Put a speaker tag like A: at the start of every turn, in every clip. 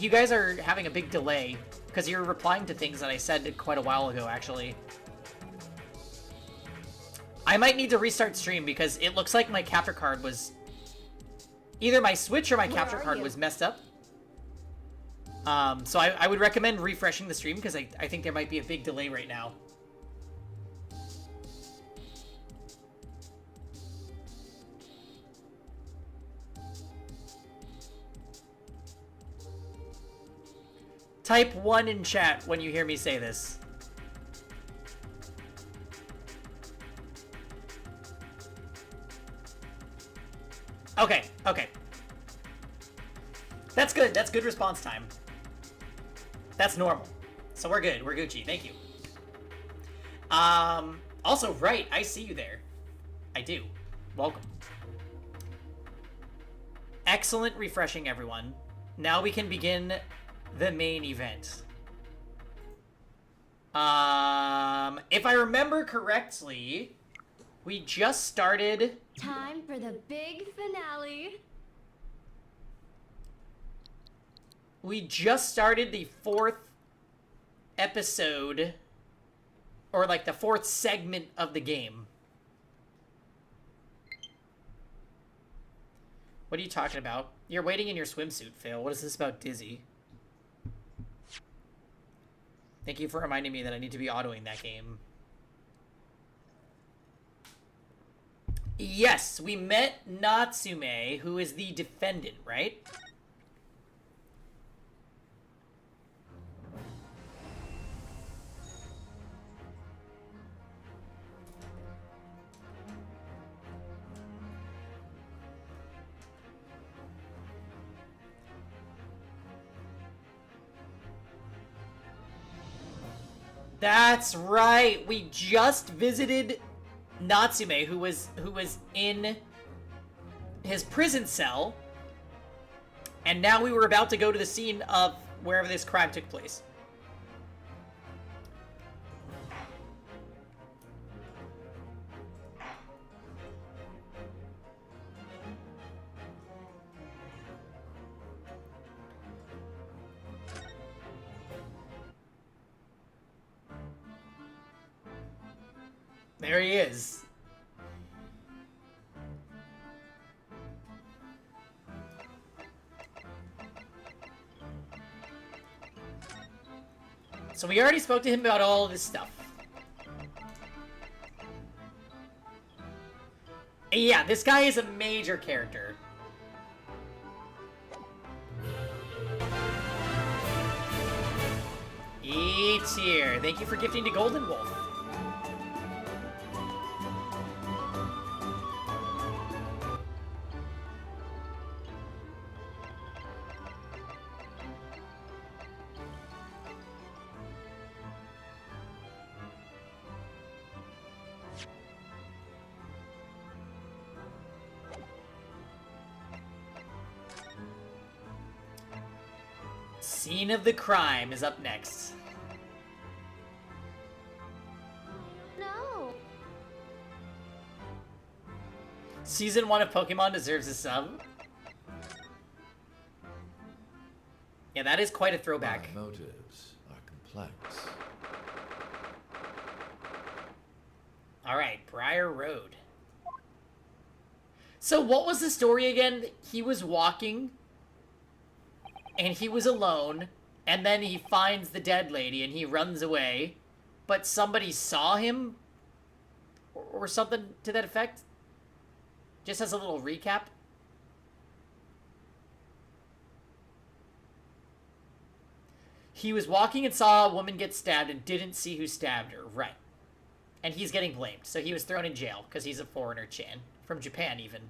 A: you guys are having a big delay because you're replying to things that I said quite a while ago, actually. I might need to restart stream because it looks like my capture card was... Either my Switch or my capture card was messed up. So I would recommend refreshing the stream because I think there might be a big delay right now. Type 1 in chat when you hear me say this. Okay, okay. That's good. That's good response time. That's normal. So we're good. We're Gucci. Thank you. Also, right, I see you there. I do. Welcome. Excellent refreshing, everyone. Now we can begin the main event. If I remember correctly, we just started...
B: Time for the big finale.
A: We just started the 4th episode, or like the 4th segment of the game. What are you talking about? You're waiting in your swimsuit, Phil. What is this about Dizzy? Thank you for reminding me that I need to be autoing that game. Yes, we met Natsume, who is the defendant, right? That's right. We just visited Natsume, who was in his prison cell, and now we were about to go to the scene of wherever this crime took place. There he is. So we already spoke to him about all of this stuff. And yeah, this guy is a major character. Eats here. Thank you for gifting to Golden Wolf. Scene of the crime is up next.
B: No.
A: Season 1 of Pokemon deserves a sub. Yeah, that is quite a throwback.
C: My motives are complex.
A: Alright, Briar Road. So what was the story again? He was walking, and he was alone, and then he finds the dead lady, and he runs away, but somebody saw him? Or something to that effect? Just as a little recap. He was walking and saw a woman get stabbed and didn't see who stabbed her. Right. And he's getting blamed, so he was thrown in jail, because he's a foreigner, Chan. From Japan, even.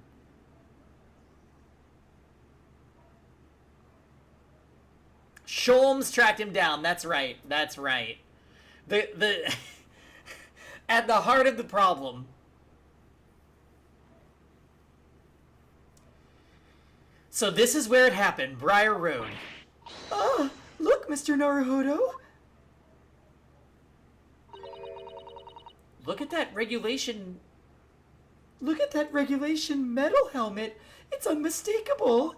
A: Sholmes tracked him down. That's right. That's right. The at the heart of the problem. So this is where it happened, Briar Road. Ah, look, Mr. Naruhodo. Look at that regulation. Look at that regulation metal helmet. It's unmistakable.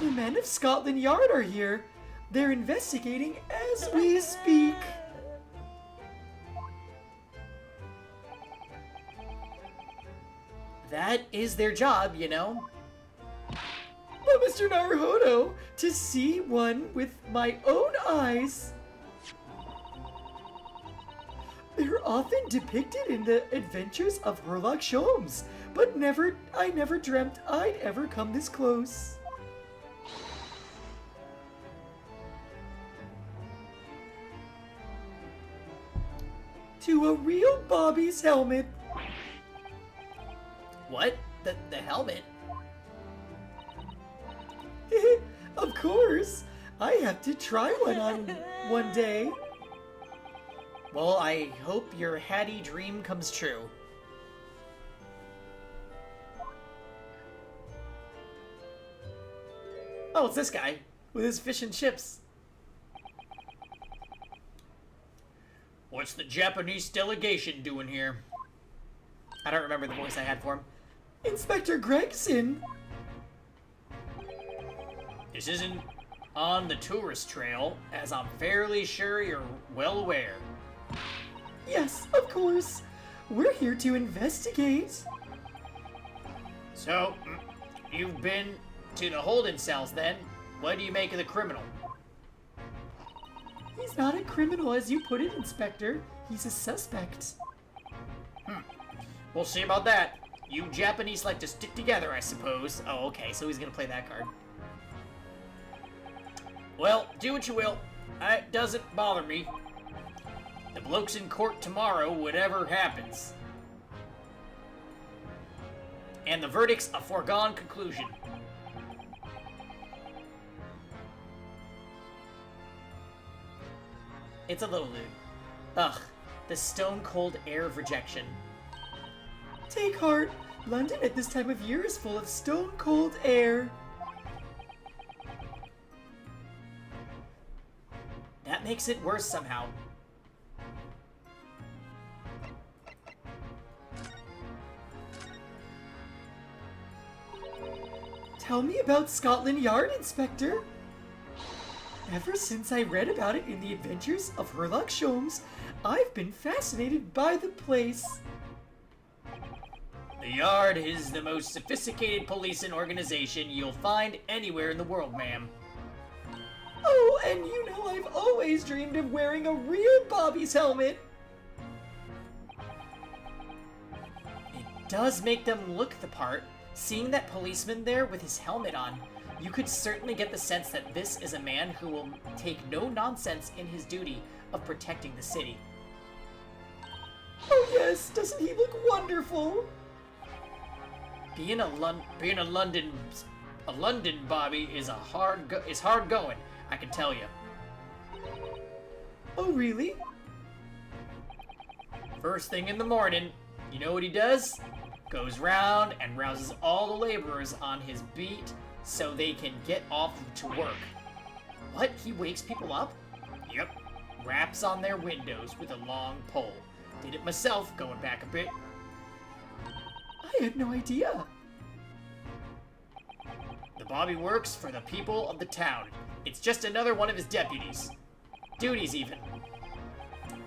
D: The men of Scotland Yard are here. They're investigating as we speak.
A: That is their job, you know.
D: But Mr. Naruhodo, to see one with my own eyes. They're often depicted in the adventures of Sherlock Holmes, but I never dreamt I'd ever come this close. To a real Bobby's helmet.
A: What? The helmet?
D: Of course, I have to try one on one day.
A: Well, I hope your Hattie dream comes true. Oh, it's this guy with his fish and chips. What's the Japanese delegation doing here? I don't remember the voice I had for him.
D: Inspector Gregson!
A: This isn't on the tourist trail, as I'm fairly sure you're well aware.
D: Yes, of course. We're here to investigate.
A: So, you've been to the holding cells then? What do you make of the criminal?
D: He's not a criminal as you put it, Inspector. He's a suspect.
A: We'll see about that. You Japanese like to stick together, I suppose. Oh, okay, so he's gonna play that card. Well, do what you will. It doesn't bother me. The bloke's in court tomorrow, whatever happens. And the verdict's a foregone conclusion. It's a little lewd. Ugh, the stone-cold air of rejection.
D: Take heart. London at this time of year is full of stone-cold air.
A: That makes it worse somehow.
D: Tell me about Scotland Yard, Inspector. Ever since I read about it in the adventures of Sherlock Holmes, I've been fascinated by the place.
A: The Yard is the most sophisticated policing organization you'll find anywhere in the world, ma'am.
D: Oh, and you know I've always dreamed of wearing a real Bobby's helmet.
A: It does make them look the part. Seeing that policeman there with his helmet on, you could certainly get the sense that this is a man who will take no nonsense in his duty of protecting the city.
D: Oh yes, doesn't he look wonderful?
A: Being a London Bobby is hard going, I can tell you.
D: Oh really?
A: First thing in the morning, you know what he does? Goes round and rouses all the laborers on his beat so they can get off to work. What? He wakes people up? Yep. Raps on their windows with a long pole. Did it myself, going back a bit.
D: I had no idea.
A: The Bobby works for the people of the town. It's just another one of his deputies. Duties, even.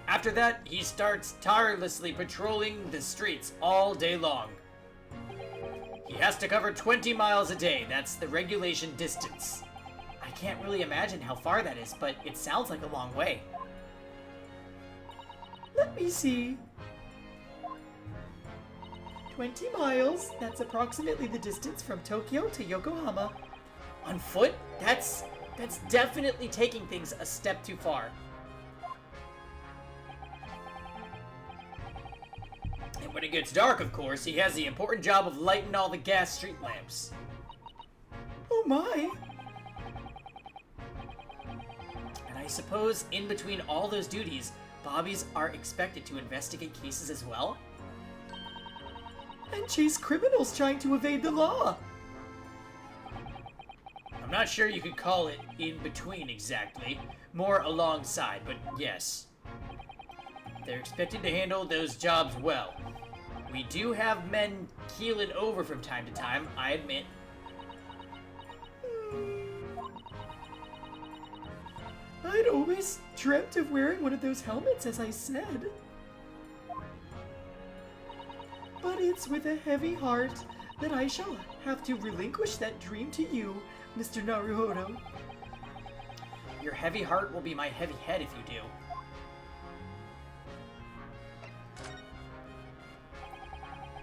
A: After that, he starts tirelessly patrolling the streets all day long. He has to cover 20 miles a day. That's the regulation distance. I can't really imagine how far that is, but it sounds like a long way.
D: Let me see. 20 miles, that's approximately the distance from Tokyo to Yokohama.
A: On foot? That's definitely taking things a step too far. And when it gets dark, of course, he has the important job of lighting all the gas street lamps.
D: Oh my!
A: And I suppose in between all those duties, Bobbies are expected to investigate cases as well?
D: And chase criminals trying to evade the law.
A: I'm not sure you could call it in between exactly, more alongside, but yes. They're expected to handle those jobs well. We do have men keeling over from time to time, I admit.
D: I'd always dreamt of wearing one of those helmets, as I said. But it's with a heavy heart that I shall have to relinquish that dream to you, Mr. Naruhodo.
A: Your heavy heart will be my heavy head if you do.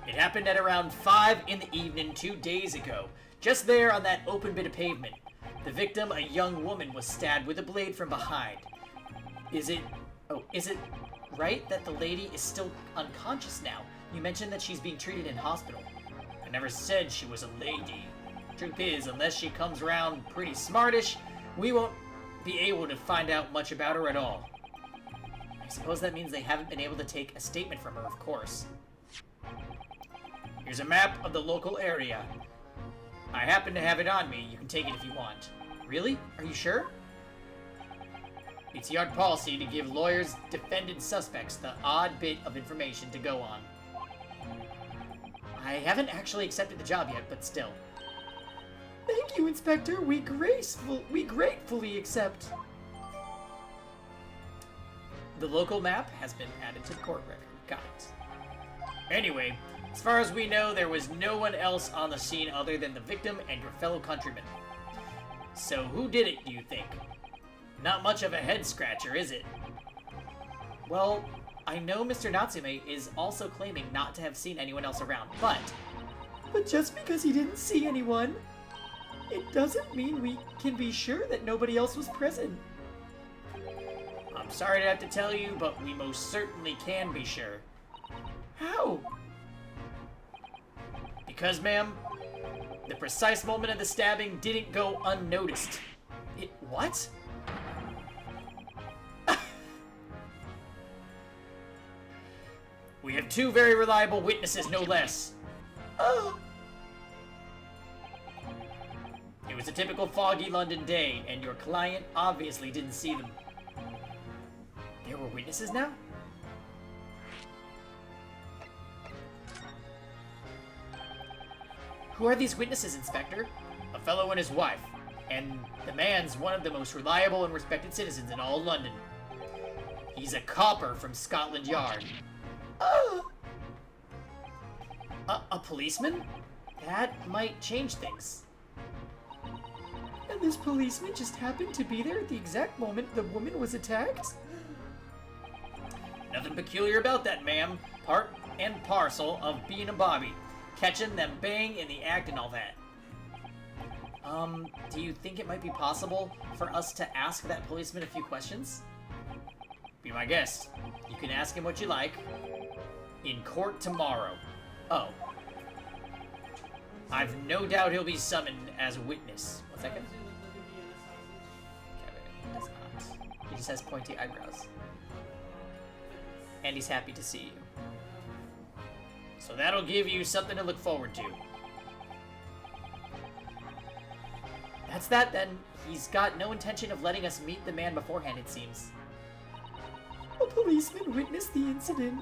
A: It happened at around 5 in the evening 2 days ago, just there on that open bit of pavement. The victim, a young woman, was stabbed with a blade from behind. Is it right that the lady is still unconscious now? You mentioned that she's being treated in hospital. I never said she was a lady. Truth is, unless she comes around pretty smartish, we won't be able to find out much about her at all. I suppose that means they haven't been able to take a statement from her, of course. Here's a map of the local area. I happen to have it on me. You can take it if you want. Really? Are you sure? It's yard policy to give lawyers defended suspects the odd bit of information to go on. I haven't actually accepted the job yet, but still.
D: Thank you, Inspector. We gratefully accept.
A: The local map has been added to the court record. Got it. Anyway, as far as we know, there was no one else on the scene other than the victim and your fellow countrymen. So who did it, do you think? Not much of a head-scratcher, is it? Well, I know Mr. Natsume is also claiming not to have seen anyone else around, but...
D: But just because he didn't see anyone, it doesn't mean we can be sure that nobody else was present.
A: I'm sorry to have to tell you, but we most certainly can be sure.
D: How?
A: Because, ma'am, the precise moment of the stabbing didn't go unnoticed. What? We have 2 very reliable witnesses, no less.
D: Oh!
A: It was a typical foggy London day, and your client obviously didn't see them. There were witnesses now? Who are these witnesses, Inspector? A fellow and his wife. And the man's one of the most reliable and respected citizens in all London. He's a copper from Scotland Yard.
D: Oh!
A: A policeman? That might change things.
D: And this policeman just happened to be there at the exact moment the woman was attacked?
A: Nothing peculiar about that, ma'am. Part and parcel of being a bobby. Catching them bang in the act and all that. Do you think it might be possible for us to ask that policeman a few questions? Be my guest. You can ask him what you like. In court tomorrow. Oh. I've no doubt he'll be summoned as a witness. One second. Kevin, he does not. He just has pointy eyebrows. And he's happy to see you. So that'll give you something to look forward to. That's that, then. He's got no intention of letting us meet the man beforehand, it seems.
D: A policeman witnessed the incident.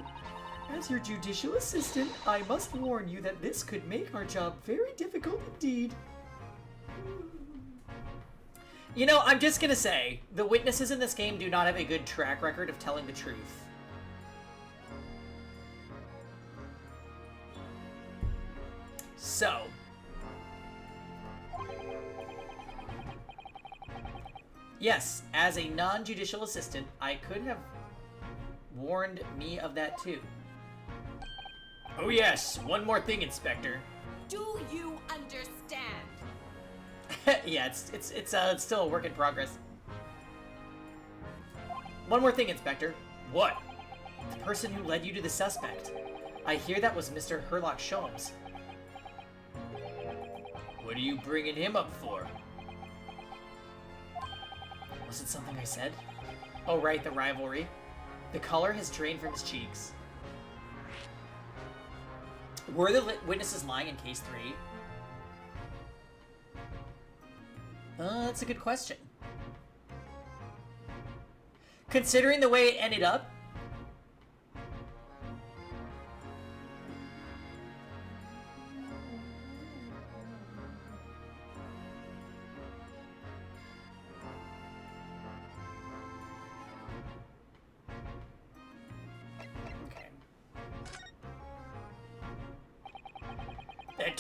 D: As your judicial assistant, I must warn you that this could make our job very difficult indeed.
A: You know, I'm just gonna say, the witnesses in this game do not have a good track record of telling the truth. So... yes, as a non-judicial assistant, I could have warned me of that too. Oh yes, one more thing, Inspector.
E: Do you understand?
A: Yeah, it's still a work in progress. One more thing, Inspector. What? The person who led you to the suspect. I hear that was Mr. Herlock Sholmes. What are you bringing him up for? Was it something I said? Oh right, the rivalry. The color has drained from his cheeks. Were the witnesses lying in case 3? That's a good question. Considering the way it ended up,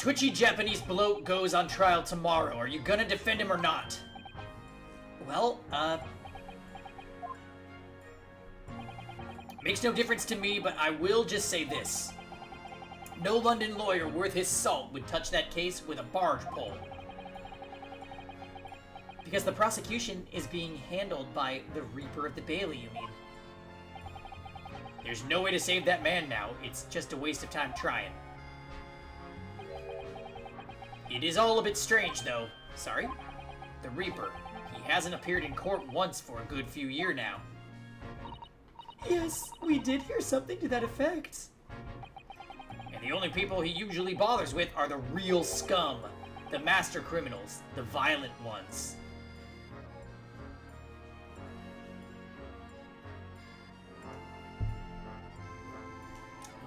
A: twitchy Japanese bloke goes on trial tomorrow. Are you gonna defend him or not? Well, makes no difference to me, but I will just say this. No London lawyer worth his salt would touch that case with a barge pole. Because the prosecution is being handled by the Reaper of the Bailey, you mean? There's no way to save that man now. It's just a waste of time trying. It is all a bit strange, though. Sorry? The Reaper. He hasn't appeared in court once for a good few years now.
D: Yes, we did hear something to that effect.
A: And the only people he usually bothers with are the real scum. The master criminals. The violent ones.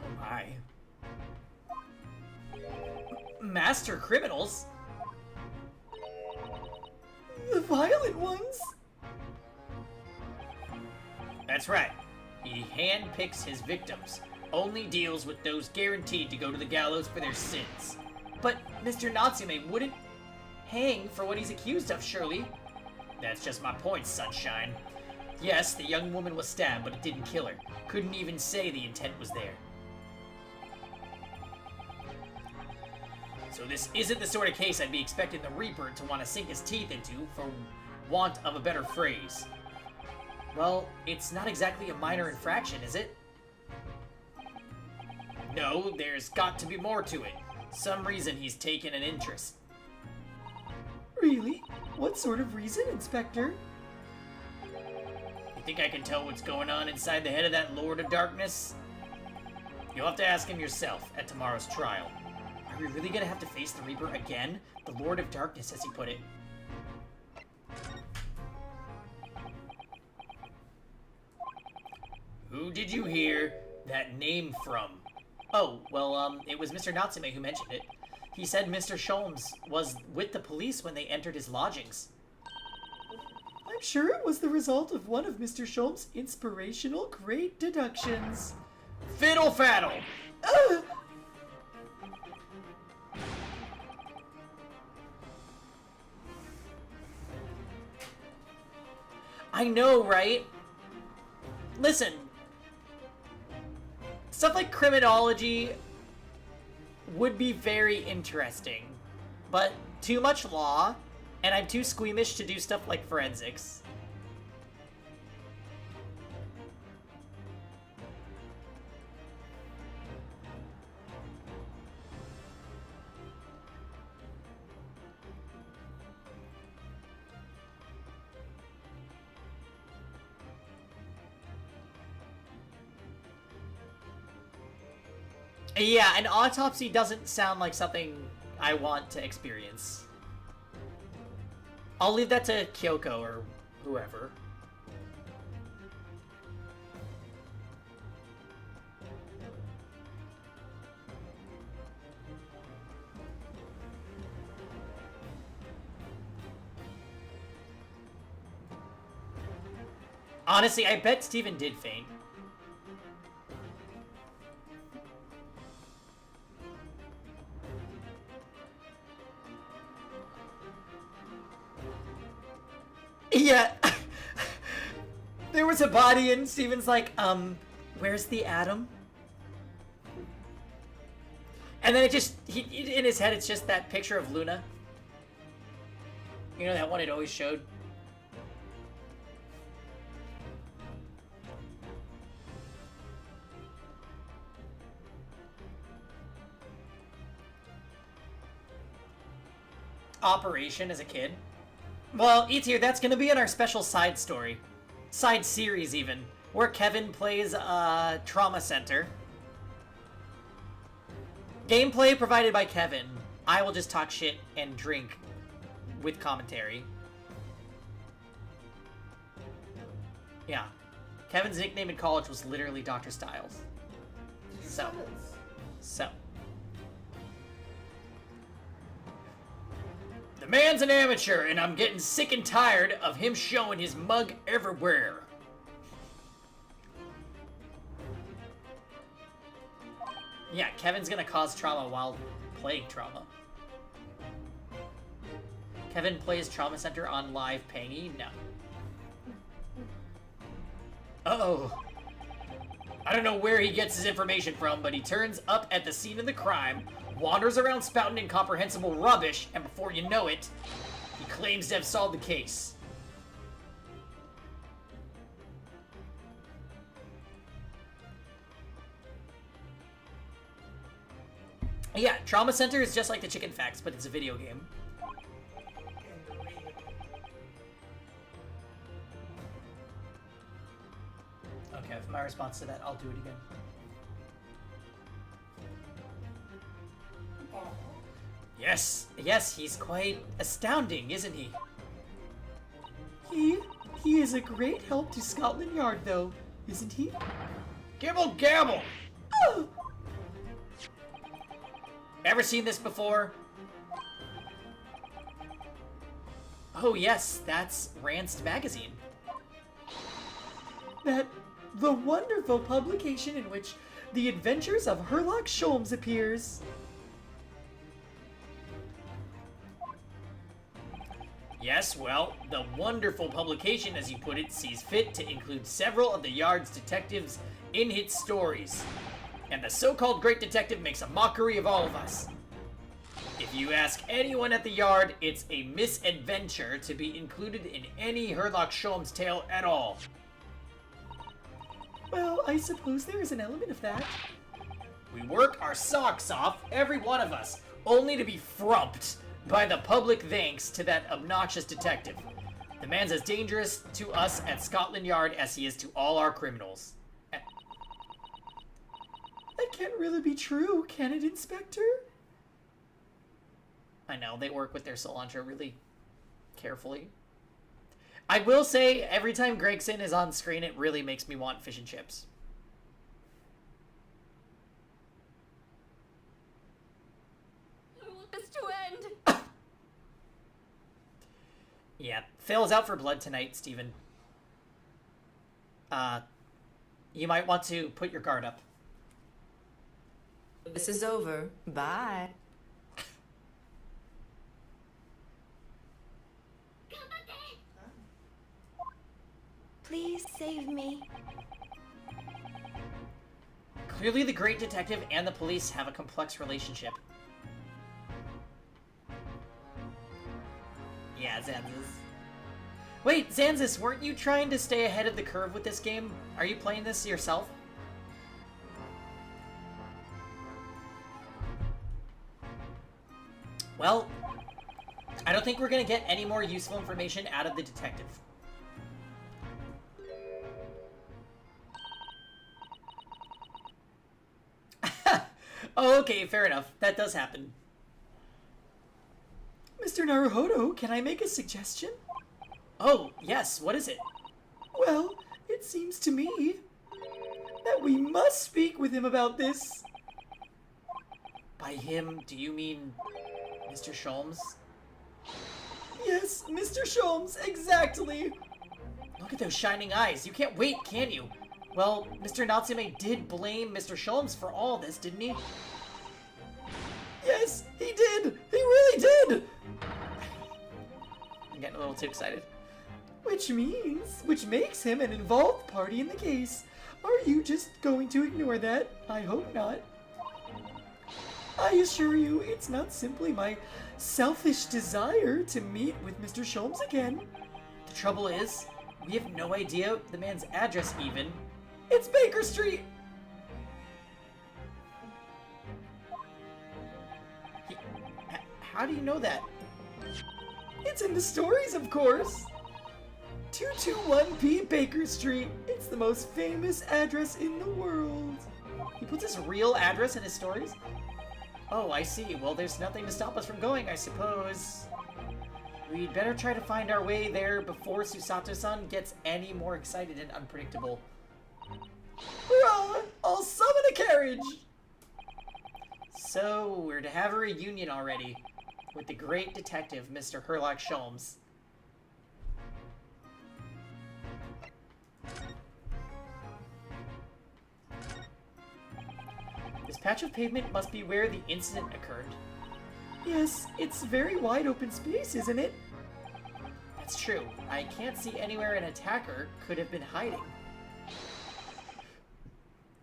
A: Oh my. Master criminals?
D: The violent ones?
A: That's right. He handpicks his victims. Only deals with those guaranteed to go to the gallows for their sins. But Mr. Natsume wouldn't hang for what he's accused of, surely? That's just my point, sunshine. Yes, the young woman was stabbed, but it didn't kill her. Couldn't even say the intent was there. So this isn't the sort of case I'd be expecting the Reaper to want to sink his teeth into, for want of a better phrase. Well, it's not exactly a minor infraction, is it? No, there's got to be more to it. Some reason he's taken an interest.
D: Really? What sort of reason, Inspector?
A: You think I can tell what's going on inside the head of that Lord of Darkness? You'll have to ask him yourself at tomorrow's trial. Are we really gonna have to face the Reaper again? The Lord of Darkness, as he put it. Who did you hear that name from? Oh, well, it was Mr. Natsume who mentioned it. He said Mr. Sholmes was with the police when they entered his lodgings.
D: I'm sure it was the result of one of Mr. Sholmes' inspirational great deductions.
A: Fiddle faddle! I know, right? Listen. Stuff like criminology would be very interesting, but too much law, and I'm too squeamish to do stuff like forensics. Yeah, an autopsy doesn't sound like something I want to experience. I'll leave that to Kyoko or whoever. Honestly, I bet Steven did faint. Yeah. There was a body and Steven's like, where's the atom? And then it just, in his head, it's just that picture of Luna. You know, that one it always showed? Operation as a kid. Well, Etir, that's gonna be in our special side story. Side series, even. Where Kevin plays a trauma center. Gameplay provided by Kevin. I will just talk shit and drink with commentary. Yeah. Kevin's nickname in college was literally Dr. Styles. So. The man's an amateur, and I'm getting sick and tired of him showing his mug everywhere. Yeah, Kevin's gonna cause trauma while playing trauma. Kevin plays Trauma Center on live Pangy? No. Uh-oh. I don't know where he gets his information from, but he turns up at the scene of the crime, wanders around spouting incomprehensible rubbish, and before you know it, he claims to have solved the case. Yeah, Trauma Center is just like the Chicken Facts, but it's a video game. Okay, for my response to that, I'll do it again. Yes, yes, he's quite astounding, isn't he?
D: He is a great help to Scotland Yard, though, isn't he?
A: Gibble gabble!
D: Oh,
A: Ever seen this before? Oh yes, that's Ranced Magazine.
D: the wonderful publication in which the adventures of Herlock Sholmes appears.
A: Yes, well, the wonderful publication, as you put it, sees fit to include several of the Yard's detectives in its stories. And the so-called great detective makes a mockery of all of us. If you ask anyone at the Yard, it's a misadventure to be included in any Herlock Sholmes tale at all.
D: Well, I suppose there is an element of that.
A: We work our socks off, every one of us, only to be frumped by the public thanks to that obnoxious detective. The man's as dangerous to us at Scotland Yard as he is to all our criminals.
D: That can't really be true, can it, Inspector?
A: I know, they work with their cilantro really carefully. I will say, every time Gregson is on screen, it really makes me want fish and chips.
B: I want this to end.
A: Yeah, Phil's out for blood tonight, Steven. You might want to put your guard up.
F: This is over. Bye.
B: Please save me.
A: Clearly the great detective and the police have a complex relationship. Yeah, Zanzis. Wait, Zanzis, weren't you trying to stay ahead of the curve with this game? Are you playing this yourself? Well, I don't think we're gonna get any more useful information out of the detective. Oh, okay, fair enough. That does happen.
D: Mr. Naruhodo, can I make a suggestion?
A: Oh, yes, what is it?
D: Well, it seems to me that we must speak with him about this.
A: By him, do you mean Mr. Sholmes?
D: Yes, Mr. Sholmes, exactly.
A: Look at those shining eyes. You can't wait, can you? Well, Mr. Natsume did blame Mr. Sholmes for all this, didn't he?
D: Yes, he did. He really did.
A: I'm getting a little too excited.
D: Which makes him an involved party in the case. Are you just going to ignore that? I hope not. I assure you, it's not simply my selfish desire to meet with Mr. Sholmes again.
A: The trouble is, we have no idea the man's address even.
D: It's Baker Street!
A: How do you know that?
D: It's in the stories, of course! 221P Baker Street. It's the most famous address in the world.
A: He puts his real address in his stories? Oh, I see. Well, there's nothing to stop us from going, I suppose. We'd better try to find our way there before Susato-san gets any more excited and unpredictable.
D: Hurrah! I'll summon a carriage!
A: So, we're to have a reunion already with the great detective, Mr. Herlock Sholmes. This patch of pavement must be where the incident occurred.
D: Yes, it's very wide open space, isn't it?
A: That's true. I can't see anywhere an attacker could have been hiding.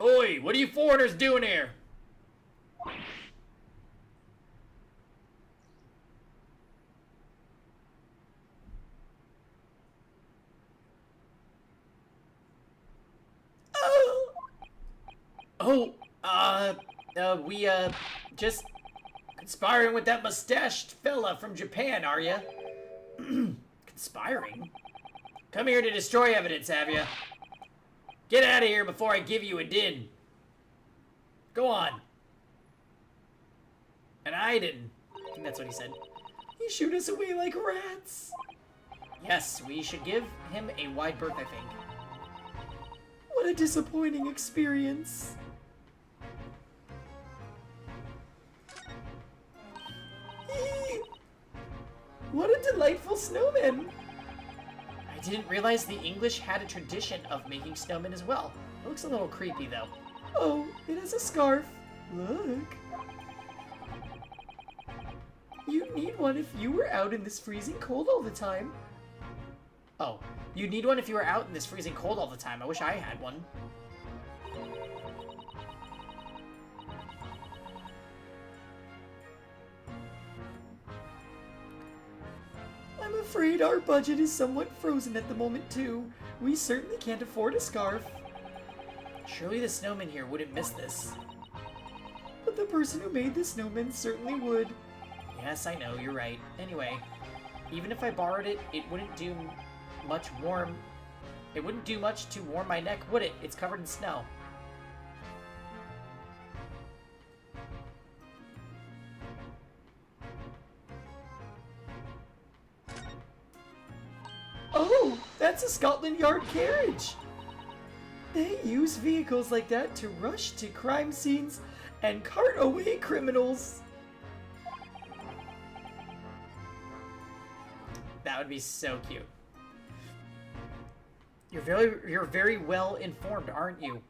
A: Oi, what are you foreigners doing here? Oh, we, just conspiring with that mustached fella from Japan, are ya? Conspiring? Come here to destroy evidence, have ya? Get out of here before I give you a din. Go on. And I didn't. I think that's what he said.
D: He shoot us away like rats.
A: Yes, we should give him a wide berth, I think.
D: What a disappointing experience. Eee! What a delightful snowman.
A: I didn't realize the English had a tradition of making snowmen as well. It looks a little creepy, though.
D: Oh, it has a scarf. Look. You'd need one if you were out in this freezing cold all the time.
A: Oh, you'd need one if you were out in this freezing cold all the time. I wish I had one.
D: I'm afraid our budget is somewhat frozen at the moment, too. We certainly can't afford a scarf.
A: Surely the snowman here wouldn't miss this.
D: But the person who made the snowman certainly would.
A: Yes, I know, you're right. Anyway, even if I borrowed it, it wouldn't do much to warm my neck, would it? It's covered in snow.
D: Oh, that's a Scotland Yard carriage! They use vehicles like that to rush to crime scenes and cart away criminals.
A: That would be so cute. You're very well informed, aren't you?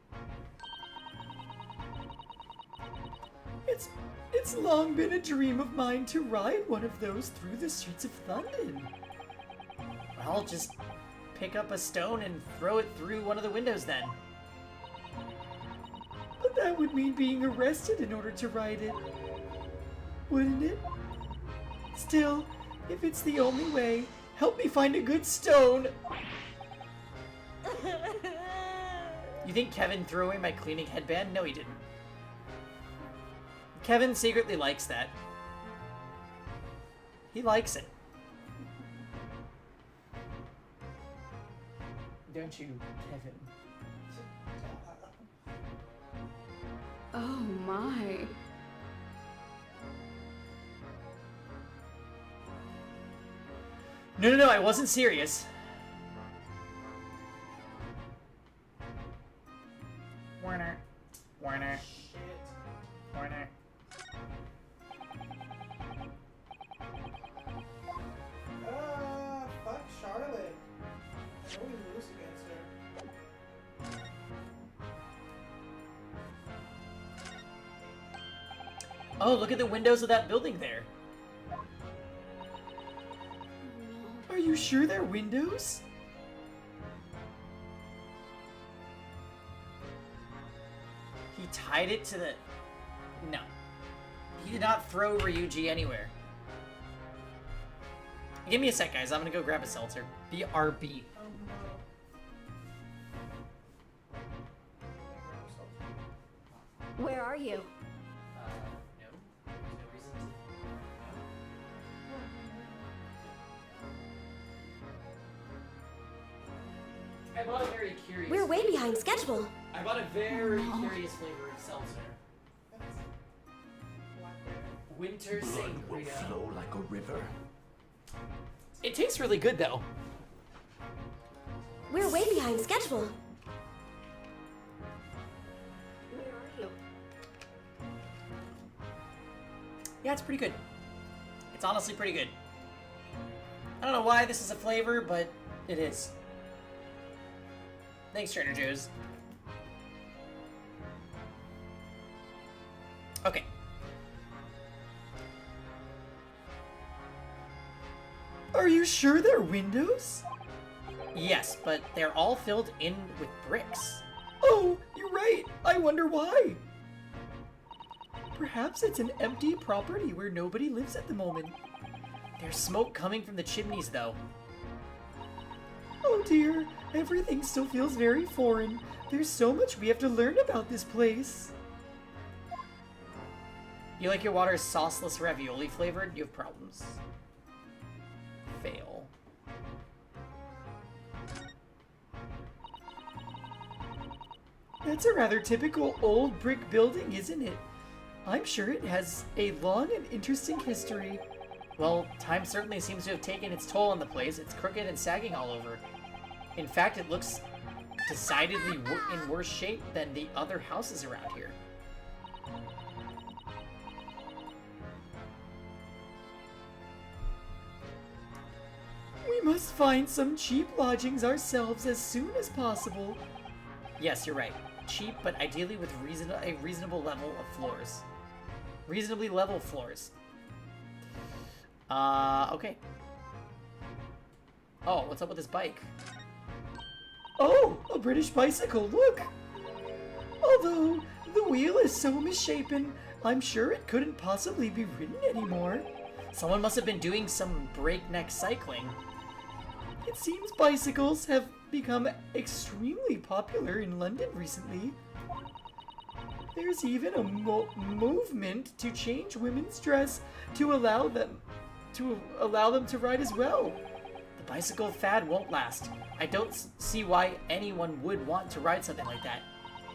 D: It's long been a dream of mine to ride one of those through the streets of London.
A: Well, just pick up a stone and throw it through one of the windows then.
D: But that would mean being arrested in order to ride it. Wouldn't it? Still, if it's the only way, help me find a good stone.
A: You think Kevin threw away my cleaning headband? No, he didn't. Kevin secretly likes that. He likes it. Don't you, Kevin?
B: Oh my.
A: No, I wasn't serious. Warner. Warner. Warner.
G: Fuck Charlotte. I know we lose against her.
A: Oh, look at the windows of that building there.
D: Are you sure they're windows?
A: He tied it to the... No. He did not throw Ryuji anywhere. Give me a sec, guys. I'm gonna go grab a seltzer. BRB.
B: Where are you?
A: No. There's no reason to... No. I bought a very curious...
H: We're way behind schedule.
A: I bought a very curious flavor of seltzer. Winter
C: Blood will
A: sangria.
C: flow like a river.
A: It tastes really good, though.
H: We're way behind schedule.
B: Where are you?
A: Yeah, it's pretty good. It's honestly pretty good. I don't know why this is a flavor, but it is. Thanks, Trader Joe's. Okay.
D: Are you sure they're windows?
A: Yes, but they're all filled in with bricks.
D: Oh, you're right. I wonder why. Perhaps it's an empty property where nobody lives at the moment.
A: There's smoke coming from the chimneys, though.
D: Oh dear, everything still feels very foreign. There's so much we have to learn about this place.
A: You like your water sauceless ravioli flavored? You have problems. Fail.
D: That's a rather typical old brick building, isn't it? I'm sure it has a long and interesting history.
A: Well, time certainly seems to have taken its toll on the place. It's crooked and sagging all over. In fact, it looks decidedly in worse shape than the other houses around here.
D: We must find some cheap lodgings ourselves as soon as possible.
A: Yes, you're right. Cheap, but ideally with a reasonable level of floors. Reasonably level floors. Okay. Oh, what's up with this bike?
D: Oh, a British bicycle, look! Although the wheel is so misshapen, I'm sure it couldn't possibly be ridden anymore.
A: Someone must have been doing some breakneck cycling.
D: It seems bicycles have become extremely popular in London recently. There's even a movement to change women's dress to allow them to ride as well.
A: The bicycle fad won't last. I don't see why anyone would want to ride something like that.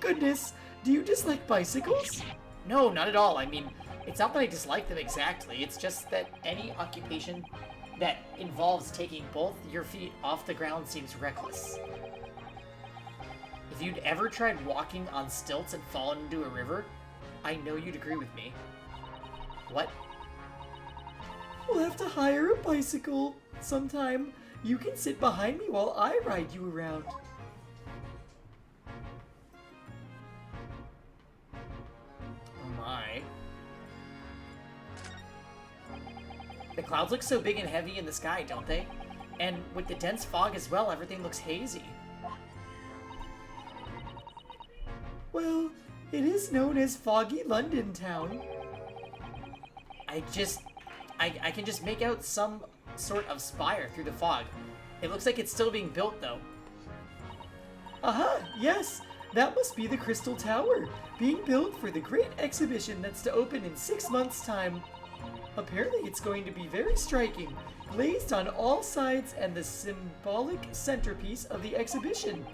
D: Goodness, do you dislike bicycles?
A: No, not at all. I mean, it's not that I dislike them exactly. It's just that any occupation that involves taking both your feet off the ground seems reckless. If you'd ever tried walking on stilts and fallen into a river, I know you'd agree with me. What?
D: We'll have to hire a bicycle sometime. You can sit behind me while I ride you around.
A: Oh my. The clouds look so big and heavy in the sky, don't they? And with the dense fog as well, everything looks hazy.
D: Well, it is known as Foggy London Town.
A: I can just make out some sort of spire through the fog. It looks like it's still being built, though.
D: Aha, yes, that must be the Crystal Tower, being built for the great exhibition that's to open in 6 months' time. Apparently it's going to be very striking, glazed on all sides and the symbolic centerpiece of the exhibition.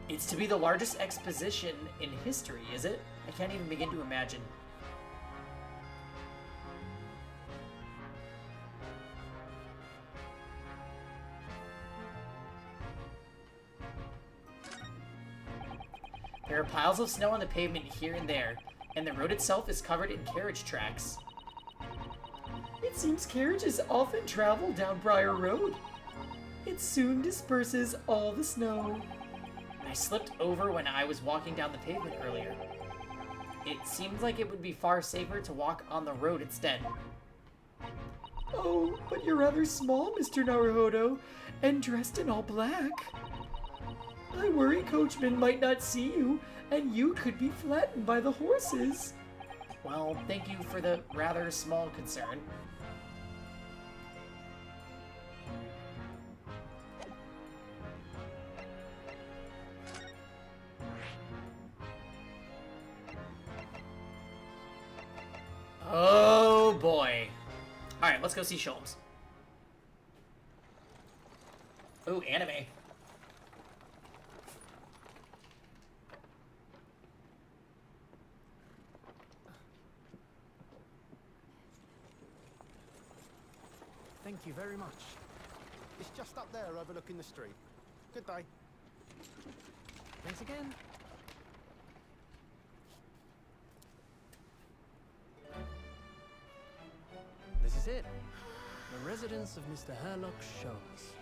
A: It's to be the largest exposition in history, is it? I can't even begin to imagine. There are piles of snow on the pavement here and there, and the road itself is covered in carriage tracks.
D: It seems carriages often travel down Briar Road. It soon disperses all the snow.
A: I slipped over when I was walking down the pavement earlier. It seems like it would be far safer to walk on the road instead.
D: Oh, but you're rather small, Mr. Naruhodo, and dressed in all black. I worry coachman might not see you, and you could be flattened by the horses.
A: Well, thank you for the rather small concern. Oh boy. Alright, let's go see Sholmes. Ooh, anime.
I: Thank you very much. It's just up there overlooking the street. Good day. Thanks again. This is it. The residence of Mr. Herlock Sholmes.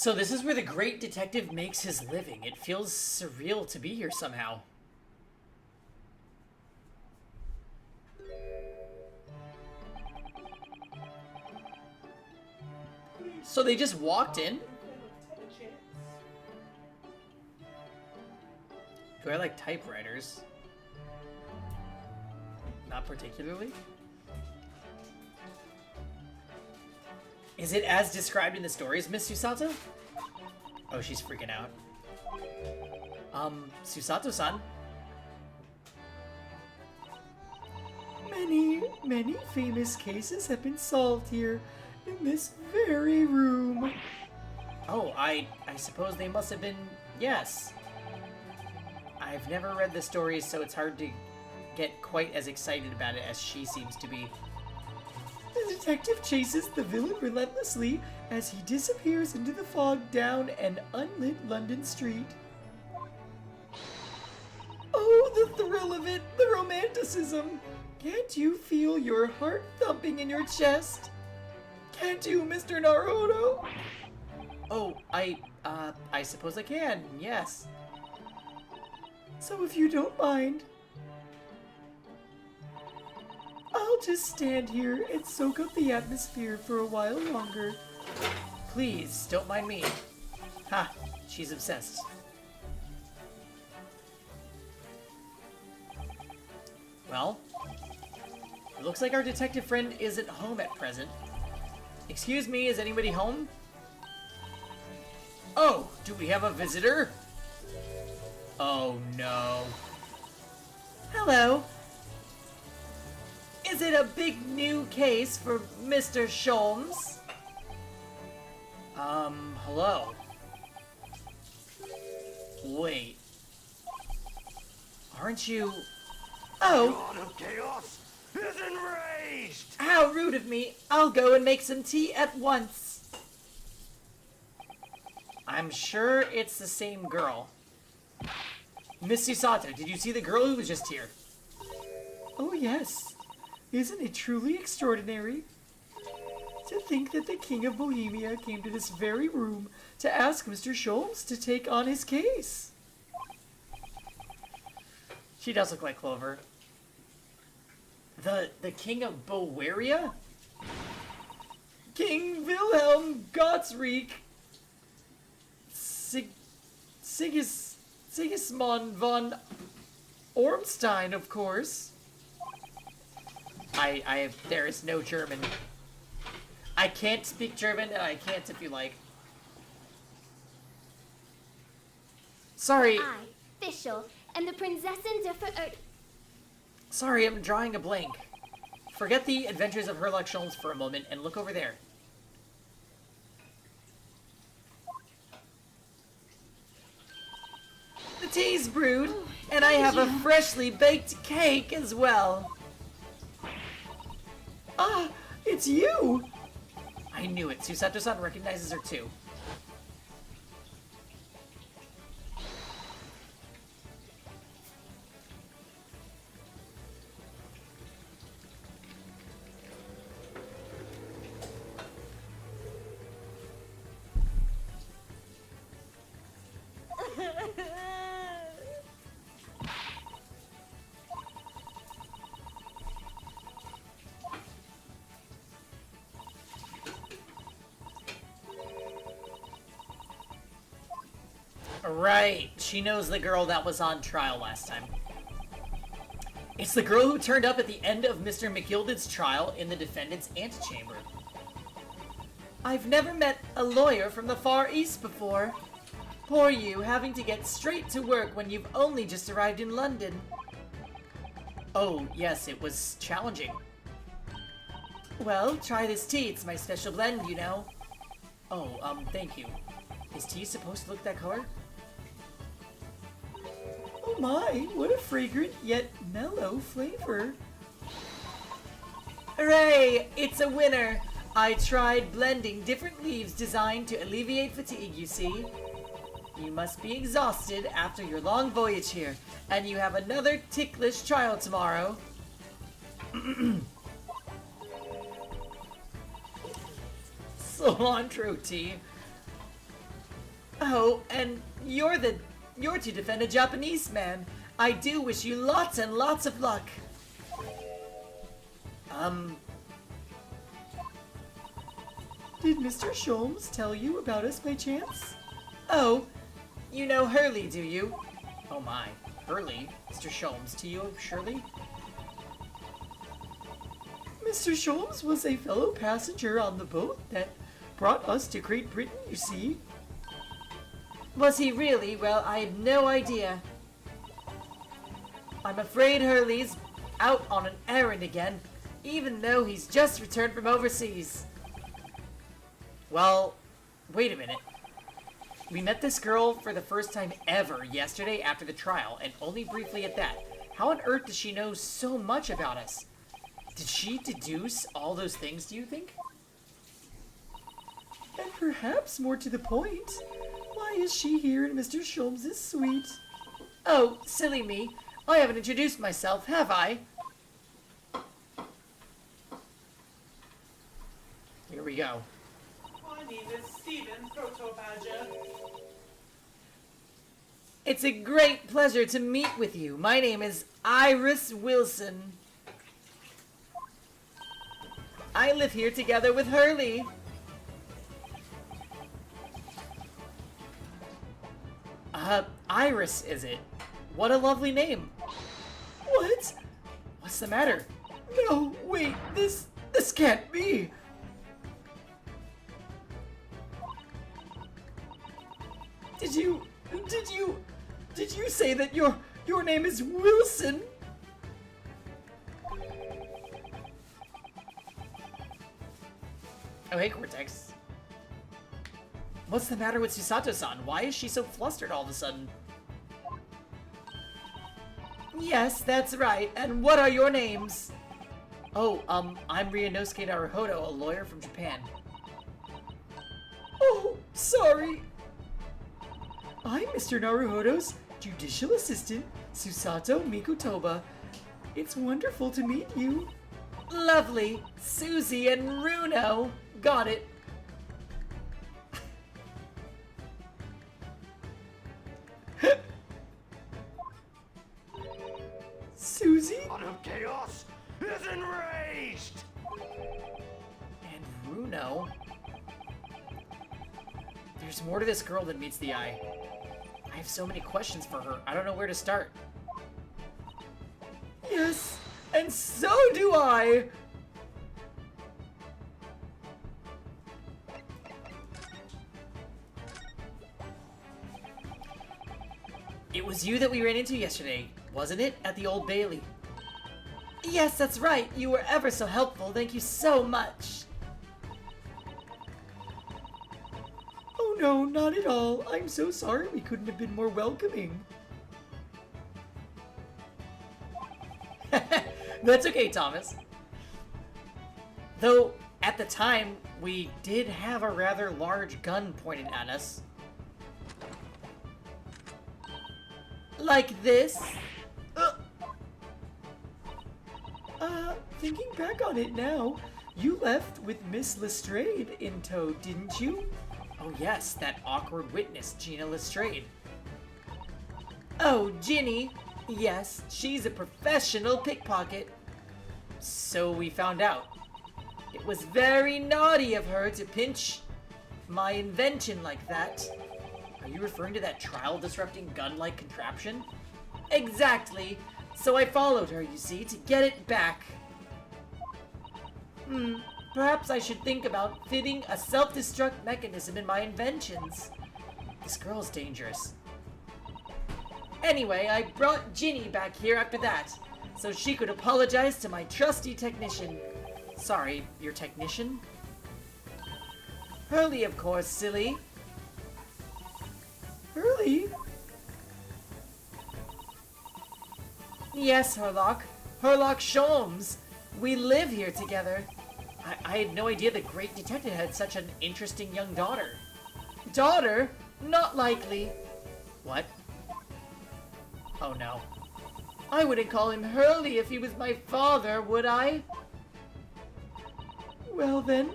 A: So this is where the great detective makes his living. It feels surreal to be here somehow. So they just walked in? Do I like typewriters? Not particularly. Is it as described in the stories, Miss Susato? Oh, she's freaking out. Susato-san?
D: Many famous cases have been solved here, in this very room.
A: Oh, I suppose they must have been, yes. I've never read the stories, so it's hard to get quite as excited about it as she seems to be.
D: The detective chases the villain relentlessly as he disappears into the fog down an unlit London street. Oh, the thrill of it, the romanticism! Can't you feel your heart thumping in your chest? Can't you, Mr. Naruto?
A: Oh, I suppose I can, yes.
D: So if you don't mind, I'll just stand here and soak up the atmosphere for a while longer.
A: Please, don't mind me. Ha, she's obsessed. Well, it looks like our detective friend isn't home at present. Excuse me, is anybody home? Oh, do we have a visitor? Oh no.
D: Hello.
A: Is it a big new case for Mr. Sholmes? Hello. Wait. Aren't you...
D: Oh,
I: God of chaos is enraged!
D: how rude of me. I'll go and make some tea at once.
A: I'm sure it's the same girl. Miss Susato, did you see the girl who was just here?
D: Oh yes. Isn't it truly extraordinary? To think that the King of Bohemia came to this very room to ask Mr. Sholmes to take on his case.
A: She does look like Clover. The King of Bowaria?
D: King Wilhelm Gottsreich Sigismund von Ormstein, of course.
A: There is no German. I can't speak German, and I can't if you like. Sorry.
B: I, Fischl, and the Prinzessin der
A: Sorry, I'm drawing a blank. Forget the adventures of Herlock Sholmes for a moment and look over there.
D: The tea's brewed, and I have a freshly baked cake as well. Ah, it's you!
A: I knew it. Susato-san recognizes her too. Right, she knows the girl that was on trial last time. It's the girl who turned up at the end of Mr. McGilded's trial in the defendant's antechamber.
D: I've never met a lawyer from the Far East before. Poor you, having to get straight to work when you've only just arrived in London.
A: Oh, yes, it was challenging.
D: Well, try this tea. It's my special blend, you know.
A: Oh, thank you. Is tea supposed to look that color?
D: Oh my, what a fragrant yet mellow flavor. Hooray! It's a winner! I tried blending different leaves designed to alleviate fatigue, you see. You must be exhausted after your long voyage here, and you have another ticklish trial tomorrow.
A: Cilantro tea.
D: Oh, and you're to defend a Japanese man. I do wish you lots and lots of luck. Did Mr. Sholmes tell you about us by chance? Oh, you know Hurley, do you? Oh my, Hurley? Mr. Sholmes to you, Shirley? Mr. Sholmes was a fellow passenger on the boat that brought us to Great Britain, you see. Was he really? Well, I had no idea. I'm afraid Hurley's out on an errand again, even though he's just returned from overseas. Well, wait a minute. We met this girl for the first time ever yesterday after the trial, and only briefly at that. How on earth does she know so much about us? Did she deduce all those things, do you think? And perhaps more to the point, why is she here in Mr. Sholmes' suite? Oh, silly me. I haven't introduced myself, have I? Here we go.
G: My name is Stephen Protobadger.
D: It's a great pleasure to meet with you. My name is Iris Wilson. I live here together with Hurley. Iris, is it? What a lovely name. What? What's the matter? No, wait, this can't be. Did you say that your name is Wilson? Oh, hey, Cortex. What's the matter with Susato-san? Why is she so flustered all of a sudden? Yes, that's right. And what are your names? Oh, I'm Ryunosuke Naruhodo, a lawyer from Japan. Oh, sorry. I'm Mr. Naruhodo's judicial assistant, Susato Mikotoba. It's wonderful to meet you. Lovely. Susie and Runo. Got it. Susie?
I: God of Chaos is enraged!
D: And Runo? There's more to this girl than meets the eye. I have so many questions for her. I don't know where to start. Yes, and so do I! It was you that we ran into yesterday, wasn't it? At the Old Bailey. Yes, that's right. You were ever so helpful. Thank you so much. Oh no, not at all. I'm so sorry we couldn't have been more welcoming. That's okay, Thomas. Though, at the time, we did have a rather large gun pointed at us. Like this? Thinking back on it now, you left with Miss Lestrade in tow, didn't you? Oh yes, that awkward witness, Gina Lestrade. Oh, Ginny. Yes, she's a professional pickpocket. So we found out. It was very naughty of her to pinch my invention like that. Are you referring to that trial-disrupting gun-like contraption? Exactly. So I followed her, you see, to get it back. Perhaps I should think about fitting a self-destruct mechanism in my inventions. This girl's dangerous. Anyway, I brought Ginny back here after that, so she could apologize to my trusty technician. Sorry, your technician? Hurley, of course, silly. Hurley? Yes, Herlock. Herlock Sholmes. We live here together. I had no idea the great detective had such an interesting young daughter. Daughter? Not likely. What? Oh no. I wouldn't call him Hurley if he was my father, would I? Well then,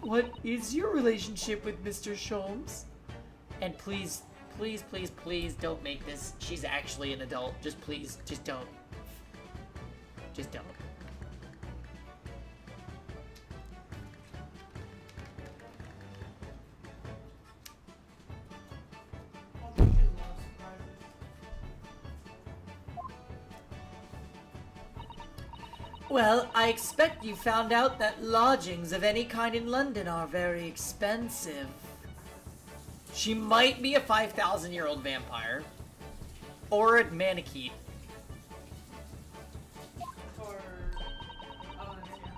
D: what is your relationship with Mr. Sholmes?
A: And please, please, please, please don't make this. She's actually an adult. Just please, just don't. Just don't.
G: Also, she loves surprises.
A: Well, I expect you found out that lodgings of any kind in London are very expensive. She might be a 5,000-year-old vampire. Or a mannequin.
G: Or, oh, yeah.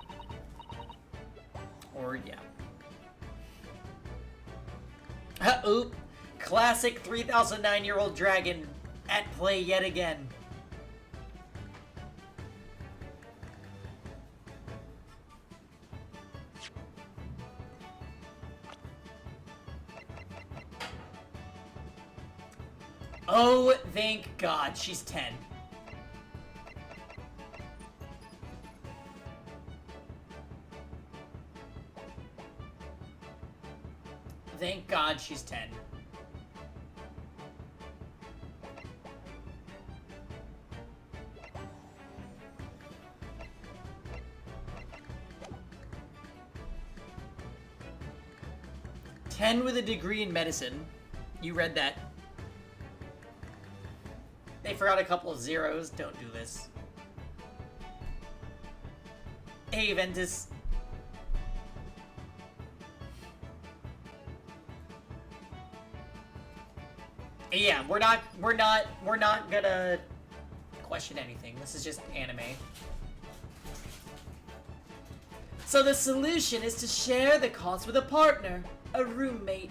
A: Or, yeah. Oop. Classic 3,009-year-old dragon at play yet again. Oh, thank God, she's 10. Thank God she's 10. Ten with a degree in medicine. You read that. They forgot a couple of zeros. Don't do this. Hey, Ventus. Yeah, we're not gonna question anything. This is just anime. So the solution is to share the cost with a partner, a roommate.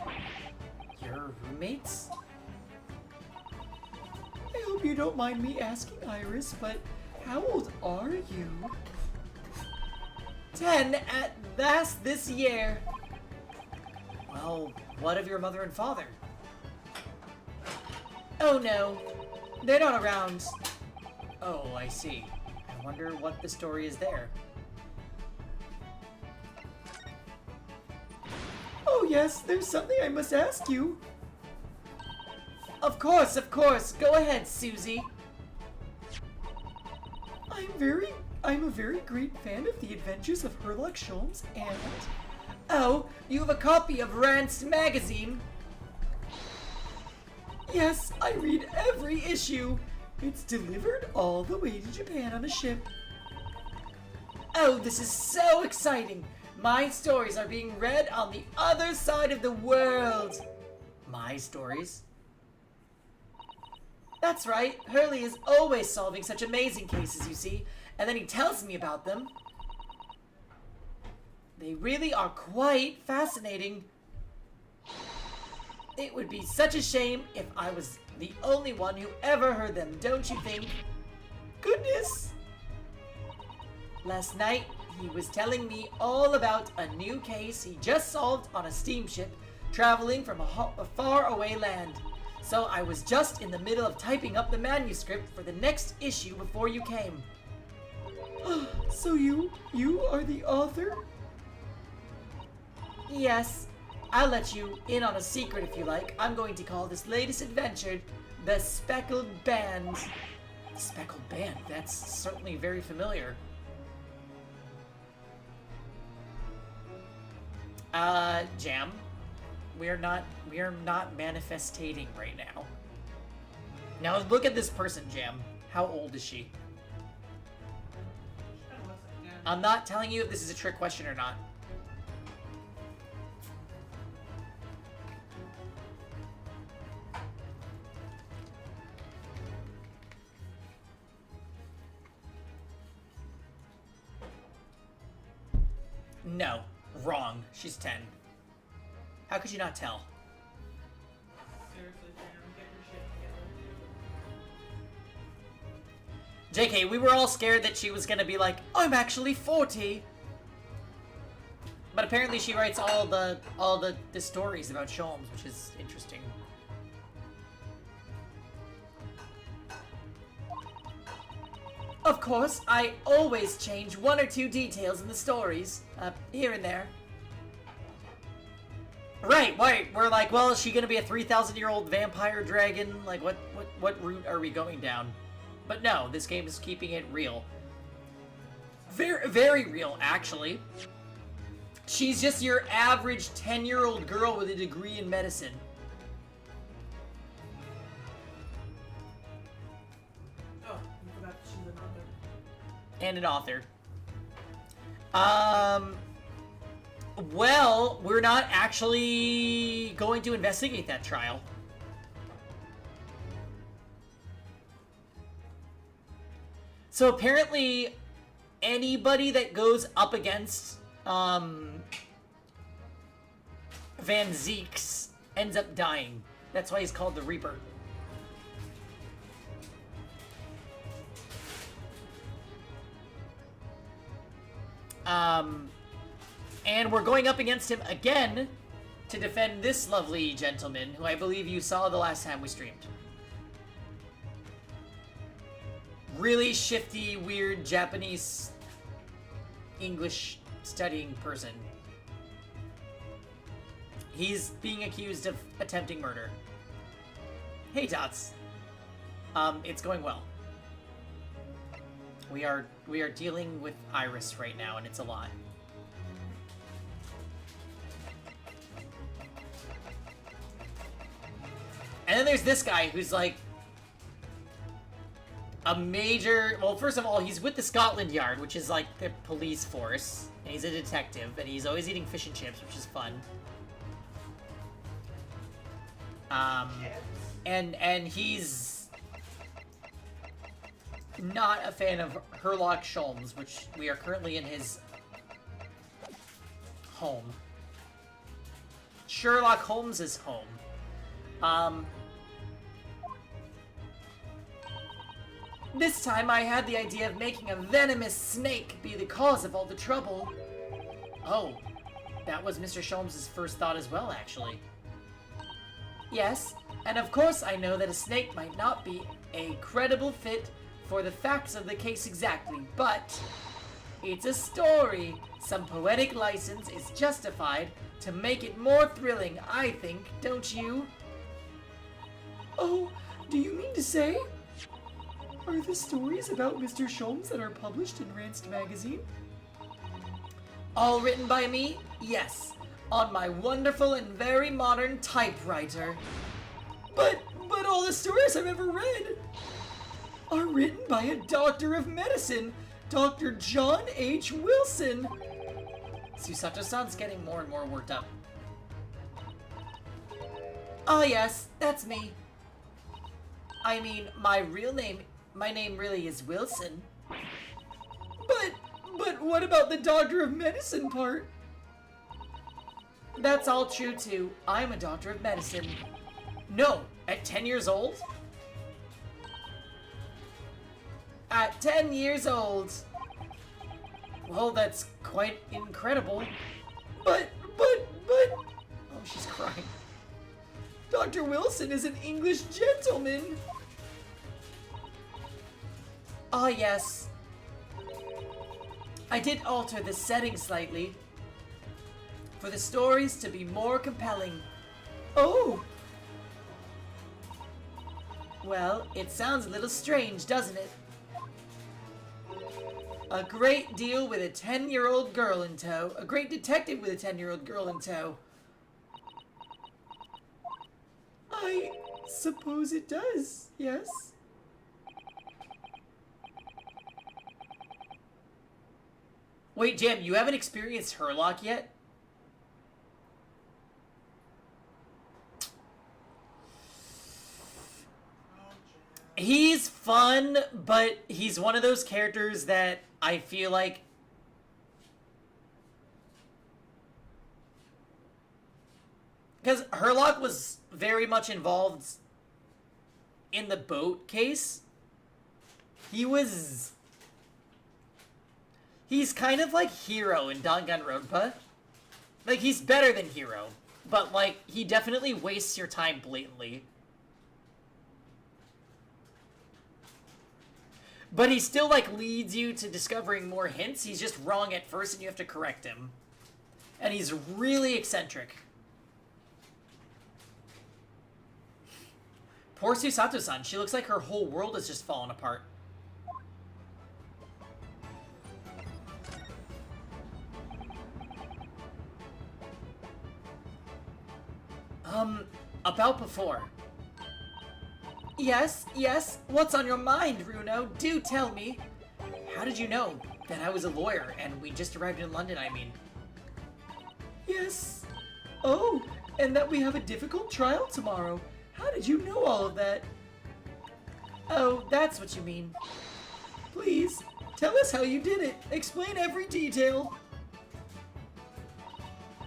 A: Your roommates?
D: I hope you don't mind me asking, Iris, but how old are you?
A: 10 at last this year. Well, what of your mother and father? Oh no, they're not around. Oh, I see. I wonder what the story is there.
D: Oh yes, there's something I must ask you.
A: Of course, go ahead, Susie.
D: I'm a very great fan of the adventures of Sherlock Holmes and...
A: Oh, you have a copy of Rant's magazine?
D: Yes, I read every issue. It's delivered all the way to Japan on a ship.
A: Oh, this is so exciting! My stories are being read on the other side of the world! My stories? That's right, Hurley is always solving such amazing cases, you see, and then he tells me about them. They really are quite fascinating. It would be such a shame if I was the only one who ever heard them, don't you think?
D: Goodness!
A: Last night, he was telling me all about a new case he just solved on a steamship traveling from a far-away land. So I was just in the middle of typing up the manuscript for the next issue before you came.
D: So you are the author?
A: Yes, I'll let you in on a secret if you like. I'm going to call this latest adventure the Speckled Band. Speckled Band, that's certainly very familiar. Jam. We are not manifestating right now. Now look at this person, Jam. How old is she? I'm not telling you if this is a trick question or not. No. Wrong. She's 10. How could you not tell?
G: Seriously, Jam, get your shit together.
A: JK, we were all scared that she was gonna be like, I'm actually 40. But apparently she writes all the stories about Sholmes, which is interesting. Of course, I always change one or two details in the stories, here and there. Right, Wait, we're like, well, is she gonna be a 3,000-year-old vampire dragon? Like, what route are we going down? But no, this game is keeping it real. Very, very real, actually. She's just your average 10-year-old girl with a degree in medicine.
G: Oh, you forgot that she's an author.
A: And an author. Well, we're not actually going to investigate that trial. So apparently, anybody that goes up against, Van Zieks ends up dying. That's why he's called the Reaper. And we're going up against him again to defend this lovely gentleman, who I believe you saw the last time we streamed. Really shifty, weird Japanese English studying person. He's being accused of attempting murder. Hey, Dots. It's going well. We are dealing with Iris right now, and it's a lot. And then there's this guy who's like a major... Well, first of all, he's with the Scotland Yard, which is like the police force. And he's a detective, and he's always eating fish and chips, which is fun. And he's not a fan of Sherlock Sholmes, which we are currently in his home. Sherlock Holmes's home. This time I had the idea of making a venomous snake be the cause of all the trouble. Oh, that was Mr. Sholmes' first thought as well, actually. Yes, and of course I know that a snake might not be a credible fit for the facts of the case exactly, but it's a story. Some poetic license is justified to make it more thrilling, I think, don't you?
D: Oh, do you mean to say? Are the stories about Mr. Sholmes that are published in Ranced magazine?
A: All written by me? Yes. On my wonderful and very modern typewriter.
D: But all the stories I've ever read are written by a doctor of medicine, Dr. John H. Wilson.
A: Susato-san's getting more and more worked up. Ah, yes, that's me. I mean, my name really is Wilson.
D: But what about the doctor of medicine part?
A: That's all true too. I'm a doctor of medicine. No, at 10 years old? At 10 years old. Well, that's quite incredible.
D: But...
A: Oh, she's crying.
D: Dr. Wilson is an English gentleman.
A: Ah, yes. I did alter the setting slightly for the stories to be more compelling.
D: Oh!
A: Well, it sounds a little strange, doesn't it? A great deal with a 10-year-old girl in tow. A great detective with a 10-year-old girl in tow.
D: I suppose it does, yes.
A: Wait, Jam, you haven't experienced Sherlock yet? He's fun, but he's one of those characters that I feel like... Because Sherlock was very much involved in the boat case. He's kind of like Hero in Danganronpa. Like, he's better than Hero, but, like, he definitely wastes your time blatantly. But he still, like, leads you to discovering more hints. He's just wrong at first, and you have to correct him. And he's really eccentric. Poor Susato-san. She looks like her whole world is just falling apart. About before. Yes, yes. What's on your mind, Runo? Do tell me. How did you know that I was a lawyer and we just arrived in London, I mean?
D: Yes. Oh, and that we have a difficult trial tomorrow. How did you know all of that?
A: Oh, that's what you mean.
D: Please, tell us how you did it. Explain every detail.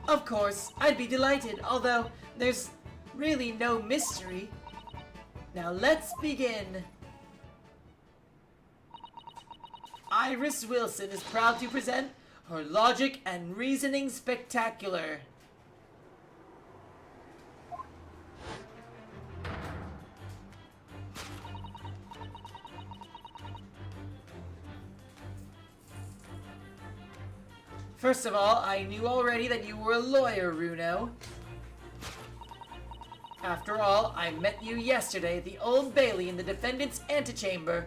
A: Of course, I'd be delighted, although there's really no mystery. Now let's begin. Iris Wilson is proud to present her Logic and Reasoning Spectacular. First of all, I knew already that you were a lawyer, Runo. After all, I met you yesterday at the Old Bailey in the defendant's antechamber.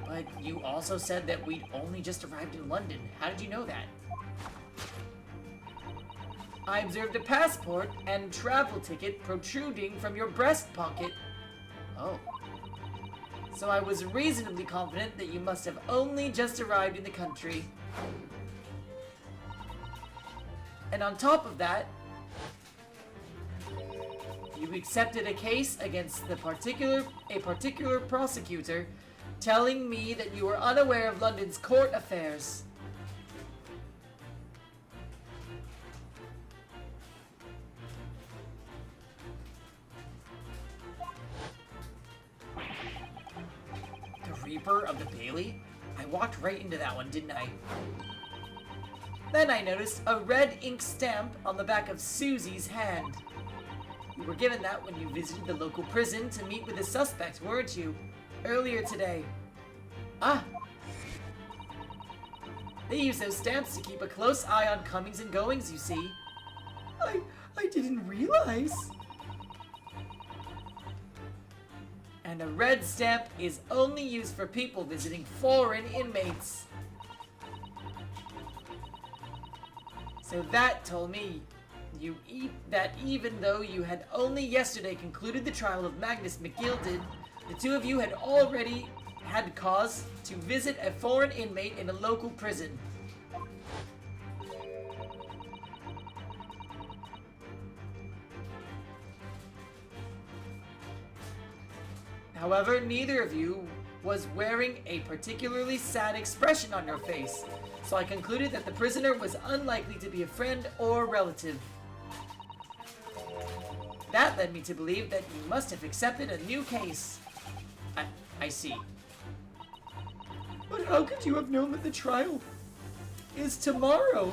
A: But you also said that we'd only just arrived in London. How did you know that? I observed a passport and travel ticket protruding from your breast pocket. Oh. So I was reasonably confident that you must have only just arrived in the country. And on top of that, you accepted a case against a particular prosecutor, telling me that you were unaware of London's court affairs. The Reaper of the Bailey? I walked right into that one, didn't I? Then I noticed a red ink stamp on the back of Susie's hand. You were given that when you visited the local prison to meet with the suspect, weren't you? Earlier today. Ah! They use those stamps to keep a close eye on comings and goings, you see.
D: I didn't realize.
A: And a red stamp is only used for people visiting foreign inmates. So that told me that even though you had only yesterday concluded the trial of Magnus McGilded, the two of you had already had cause to visit a foreign inmate in a local prison. However, neither of you was wearing a particularly sad expression on your face, so I concluded that the prisoner was unlikely to be a friend or relative. That led me to believe that you must have accepted a new case. I see.
D: But how could you have known that the trial is tomorrow?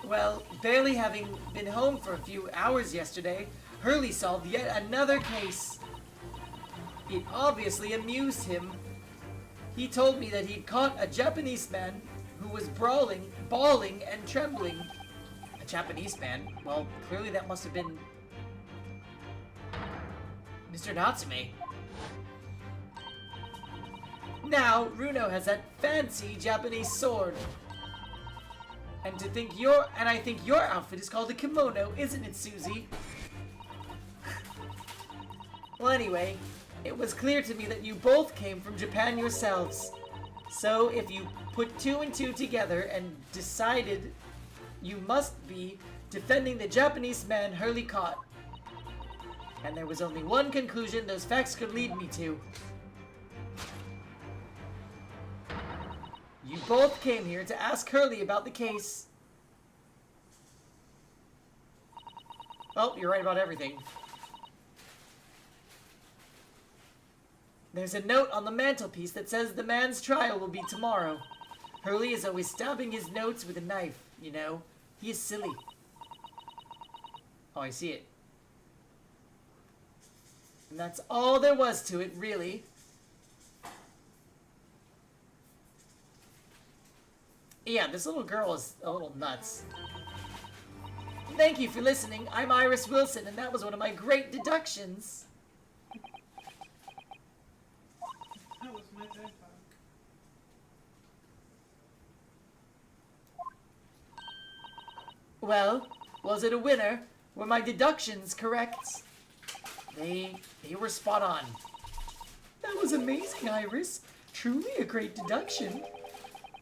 A: Well, barely having been home for a few hours yesterday, Hurley solved yet another case. It obviously amused him. He told me that he'd caught a Japanese man who was bawling and trembling. A Japanese man? Well, clearly that must have been Mr. Natsume. Now, Runo has that fancy Japanese sword. And I think your outfit is called a kimono, isn't it, Susie? Well, anyway, it was clear to me that you both came from Japan yourselves. So, if you put two and two together and decided you must be defending the Japanese man Hurley caught. And there was only one conclusion those facts could lead me to. You both came here to ask Hurley about the case. Well, you're right about everything. There's a note on the mantelpiece that says the man's trial will be tomorrow. Hurley is always stabbing his notes with a knife, you know. He is silly. Oh, I see it. And that's all there was to it, really. Yeah, this little girl is a little nuts.
D: Thank you for listening. I'm Iris Wilson, and that was one of my great deductions.
G: That was my bad bug.
D: Well, was it a winner? Were my deductions correct? They were spot on. That was amazing, Iris. Truly a great deduction.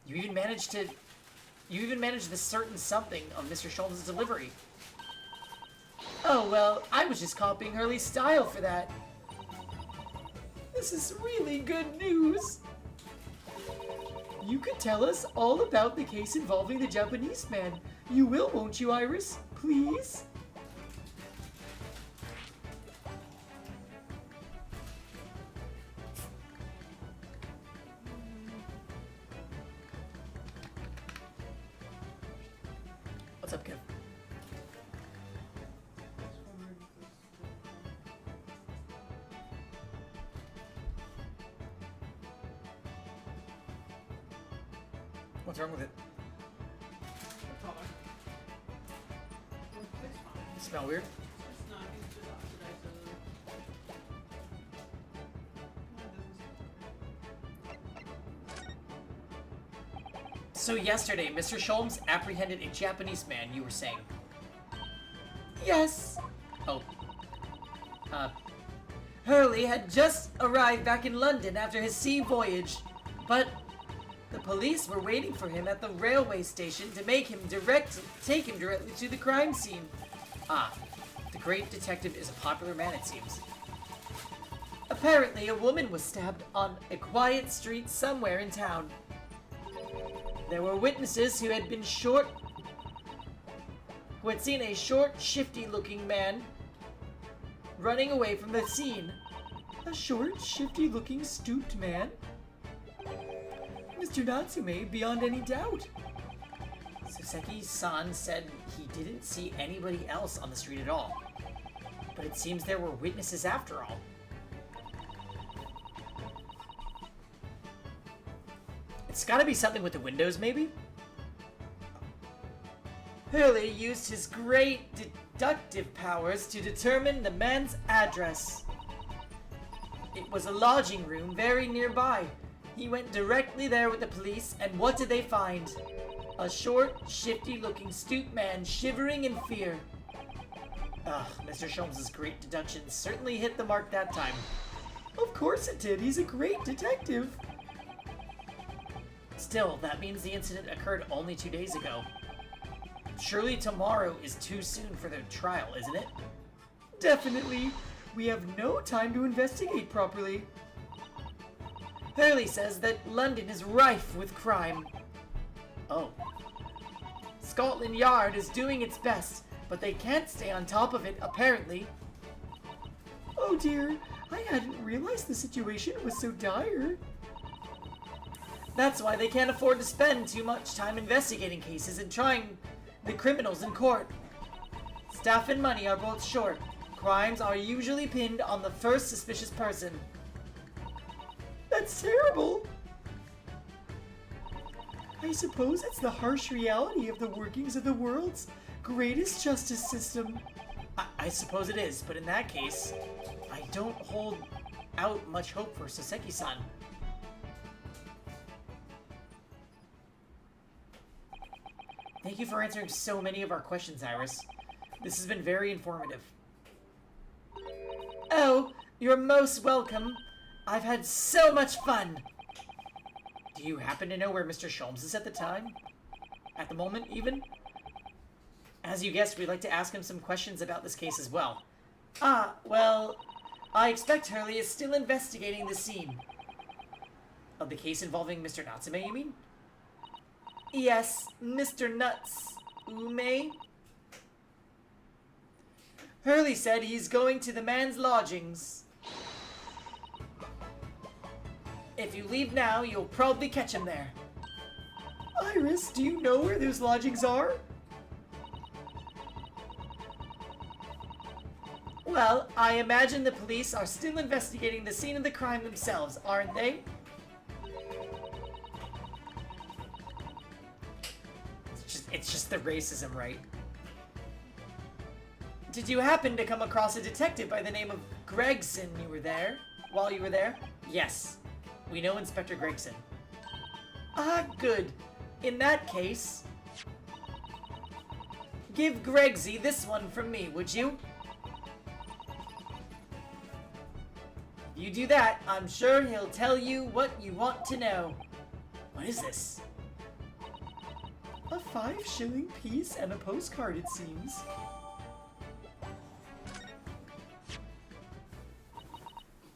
D: You even managed the certain something of Mr. Schultz's delivery. Oh, well, I was just copying Hurley's style for that. This is really good news. You could tell us all about the case involving the Japanese man. You will, won't you, Iris? Please? What's up, Kev? What's wrong with it?
G: Taller. It's fine.
D: Smell weird?
G: It's not. It's just oxidized a little. No, it doesn't.
D: So yesterday, Mr. Sholmes apprehended a Japanese man, you were saying? Yes. Oh. Hurley had just arrived back in London after his sea voyage, but the police were waiting for him at the railway station to take him directly to the crime scene. Ah, the great detective is a popular man, it seems. Apparently, a woman was stabbed on a quiet street somewhere in town. There were witnesses who had seen a short, shifty-looking man running away from the scene. A short, shifty-looking, stooped man? Mr. Natsume, beyond any doubt. Soseki-san said he didn't see anybody else on the street at all. But it seems there were witnesses after all. It's gotta be something with the windows, maybe? Hurley used his great deductive powers to determine the man's address. It was a lodging room very nearby. He went directly there with the police, and what did they find? A short, shifty-looking, stooped man shivering in fear. Ugh, Mr. Sholmes' great deduction certainly hit the mark that time. Of course it did. He's a great detective. Still, that means the incident occurred only 2 days ago. Surely tomorrow is too soon for the trial, isn't it? Definitely. We have no time to investigate properly. Hurley says that London is rife with crime. Oh. Scotland Yard is doing its best, but they can't stay on top of it, apparently. Oh dear, I hadn't realized the situation was so dire. That's why they can't afford to spend too much time investigating cases and trying the criminals in court. Staff and money are both short. Crimes are usually pinned on the first suspicious person. That's terrible. I suppose it's the harsh reality of the workings of the world's greatest justice system. I suppose it is, but in that case, I don't hold out much hope for Soseki-san. Thank you for answering so many of our questions, Iris. This has been very informative. Oh, you're most welcome. I've had so much fun. Do you happen to know where Mr. Sholmes is at the time? At the moment, even? As you guessed, we'd like to ask him some questions about this case as well. Ah, well, I expect Hurley is still investigating the scene. Of the case involving Mr. Natsume, you mean? Yes, Mr. Natsume. Hurley said he's going to the man's lodgings. If you leave now, you'll probably catch him there. Iris, do you know where those lodgings are? Well, I imagine the police are still investigating the scene of the crime themselves, aren't they? It's just the racism, right? Did you happen to come across a detective by the name of Gregson while you were there?
A: Yes. We know Inspector Gregson.
D: Ah, good. In that case, give Gregsy this one from me, would you? If you do that, I'm sure he'll tell you what you want to know.
A: What is this?
D: A 5-shilling piece and a postcard, it seems.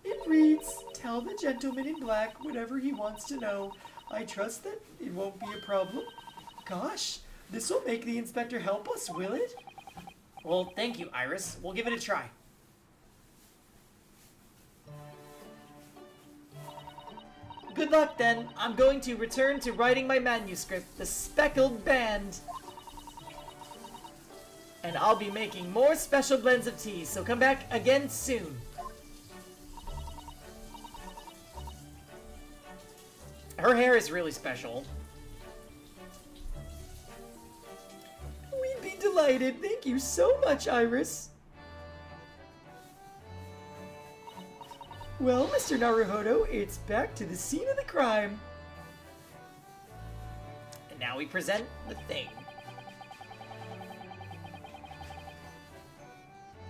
D: It reads, "Tell the gentleman in black whatever he wants to know. I trust that it won't be a problem." Gosh, this will make the inspector help us, will it?
A: Well, thank you, Iris. We'll give it a try.
D: Good luck then. I'm going to return to writing my manuscript, The Speckled Band. And I'll be making more special blends of tea, so come back again soon.
A: Her hair is really special.
D: We'd be delighted. Thank you so much, Iris. Well, Mr. Naruhodo, it's back to the scene of the crime.
A: And now we present the thing.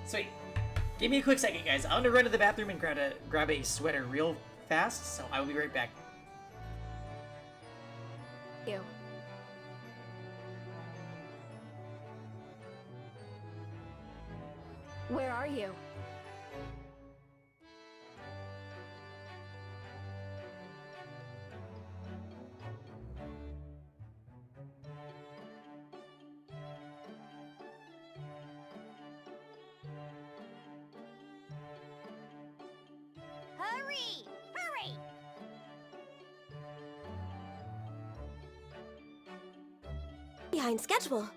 A: Sweet. Give me a quick second, guys. I'm gonna run to the bathroom and grab a sweater real fast, so I will be right back.
B: You. Where are you?
E: Hurry! Hurry!
H: Behind schedule.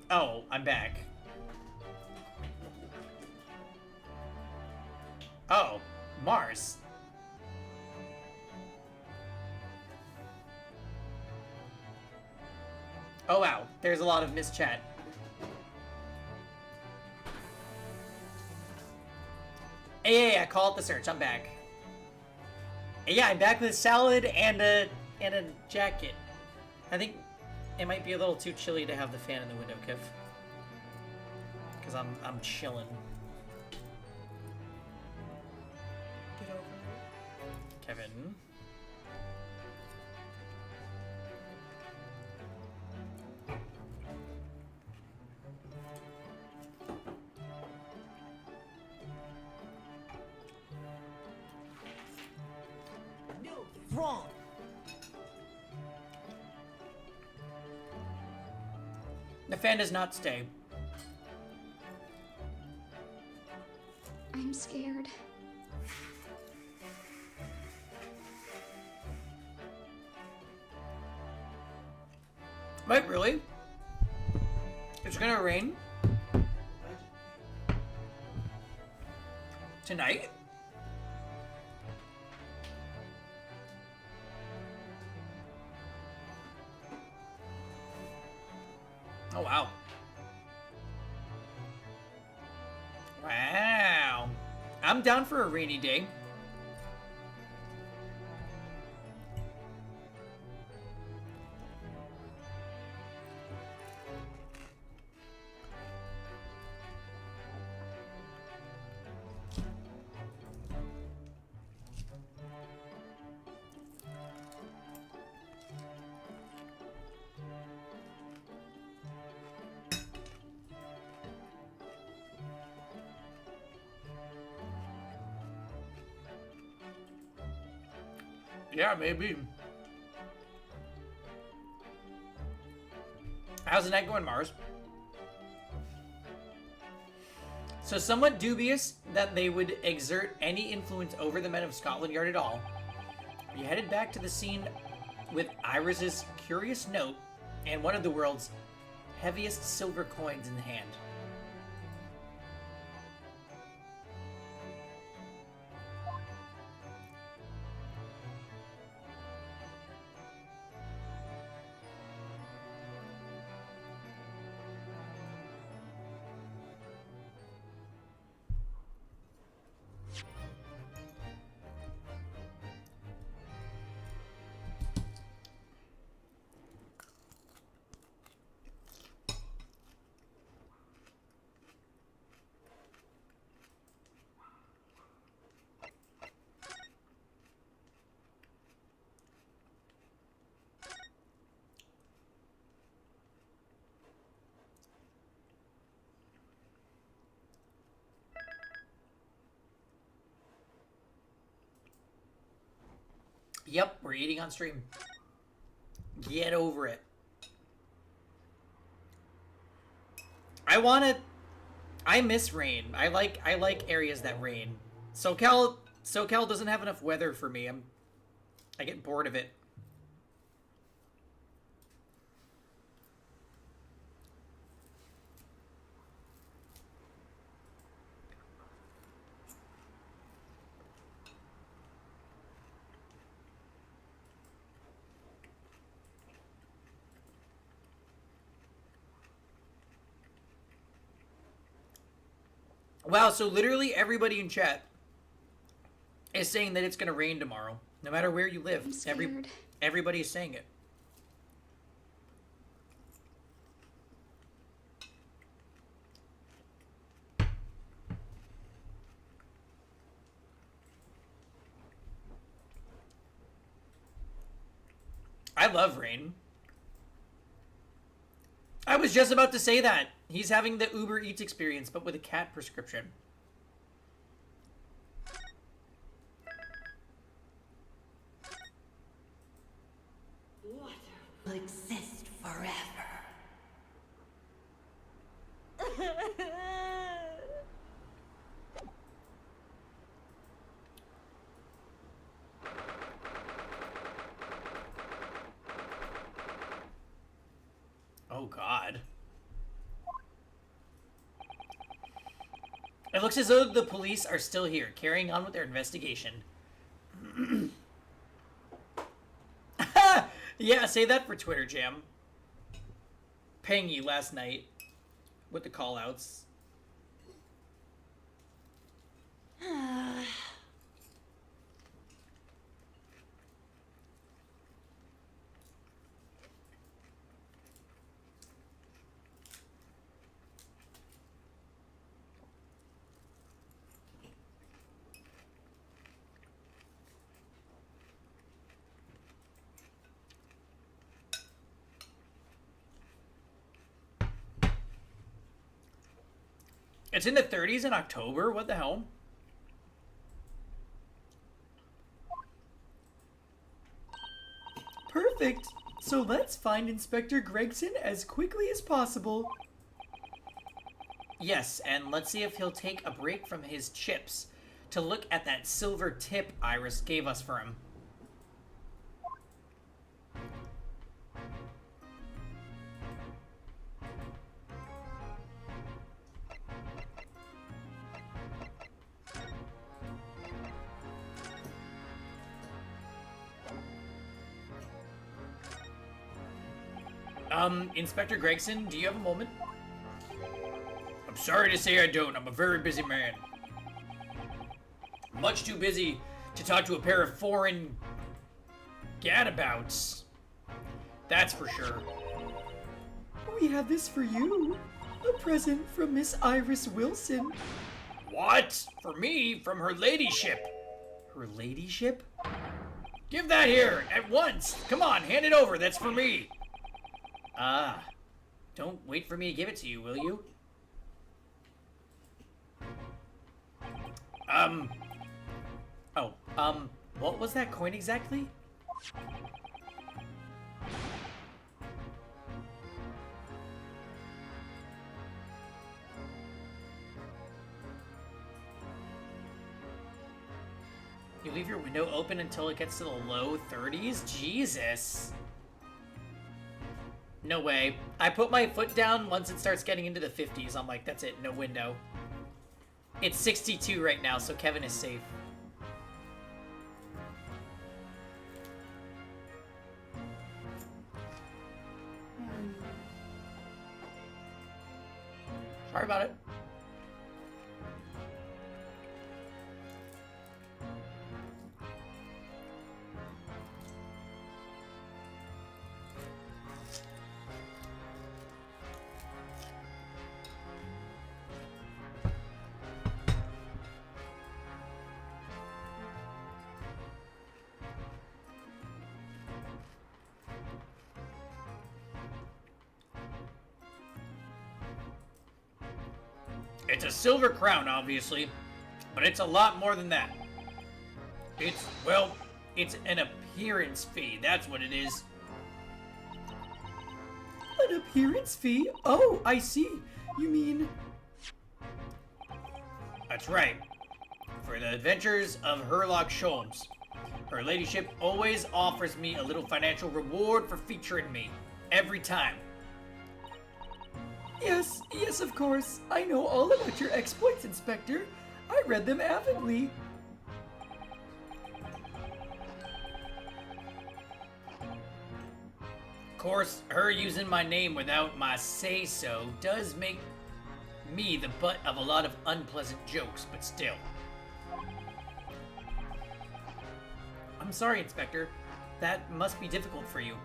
A: Oh, I'm back. Oh, Mars. Oh wow, there's a lot of mischat. Hey, call it the search. I'm back. Hey, yeah, I'm back with salad and a jacket. I think it might be a little too chilly to have the fan in the window, Kiff. Because I'm chilling.
G: Get over it.
A: Kevin.
G: Wrong.
A: The fan does not stay.
B: I'm scared.
A: Wait, really? It's gonna rain? Tonight? Oh, wow. Wow. I'm down for a rainy day. Yeah, maybe. How's the night going, Mars? So somewhat dubious that they would exert any influence over the men of Scotland Yard at all. You headed back to the scene with Iris's curious note and one of the world's heaviest silver coins in the hand. Yep, we're eating on stream. Get over it. I miss rain. I like areas that rain. SoCal doesn't have enough weather for me. I get bored of it. Wow, so literally everybody in chat is saying that it's going to rain tomorrow. No matter where you live.
B: I'm scared.
A: Everybody is saying it. I love rain. I was just about to say that. He's having the Uber Eats experience, but with a cat prescription.
F: Water will exist forever.
A: Oh, God. It looks as though the police are still here, carrying on with their investigation. Yeah, say that for Twitter, Jam. Paying you last night with the call-outs. It's in the 30s in October? What the hell?
D: Perfect. So let's find Inspector Gregson as quickly as possible.
A: Yes, and let's see if he'll take a break from his chips to look at that silver tip Iris gave us for him. Inspector Gregson, do you have a moment? I'm sorry to say I don't. I'm a very busy man. Much too busy to talk to a pair of foreign gadabouts. That's for sure.
D: We have this for you. A present from Miss Iris Wilson.
A: What? For me? From her ladyship? Her ladyship? Give that here, at once! Come on, hand it over, that's for me! Ah. Don't wait for me to give it to you, will you? What was that coin exactly? You leave your window open until it gets to the low 30s? Jesus. No way. I put my foot down once it starts getting into the 50s. I'm like, that's it, no window. It's 62 right now, so Kevin is safe. Sorry about it. It's a silver crown, obviously, but it's a lot more than that. It's an appearance fee, that's what it is.
D: An appearance fee? Oh, I see. You mean...
A: That's right. For the adventures of Herlock Sholmes. Her ladyship always offers me a little financial reward for featuring me. Every time.
D: Yes, of course. I know all about your exploits, Inspector. I read them avidly.
A: Of course, her using my name without my say-so does make me the butt of a lot of unpleasant jokes, but still. I'm sorry, Inspector. That must be difficult for you.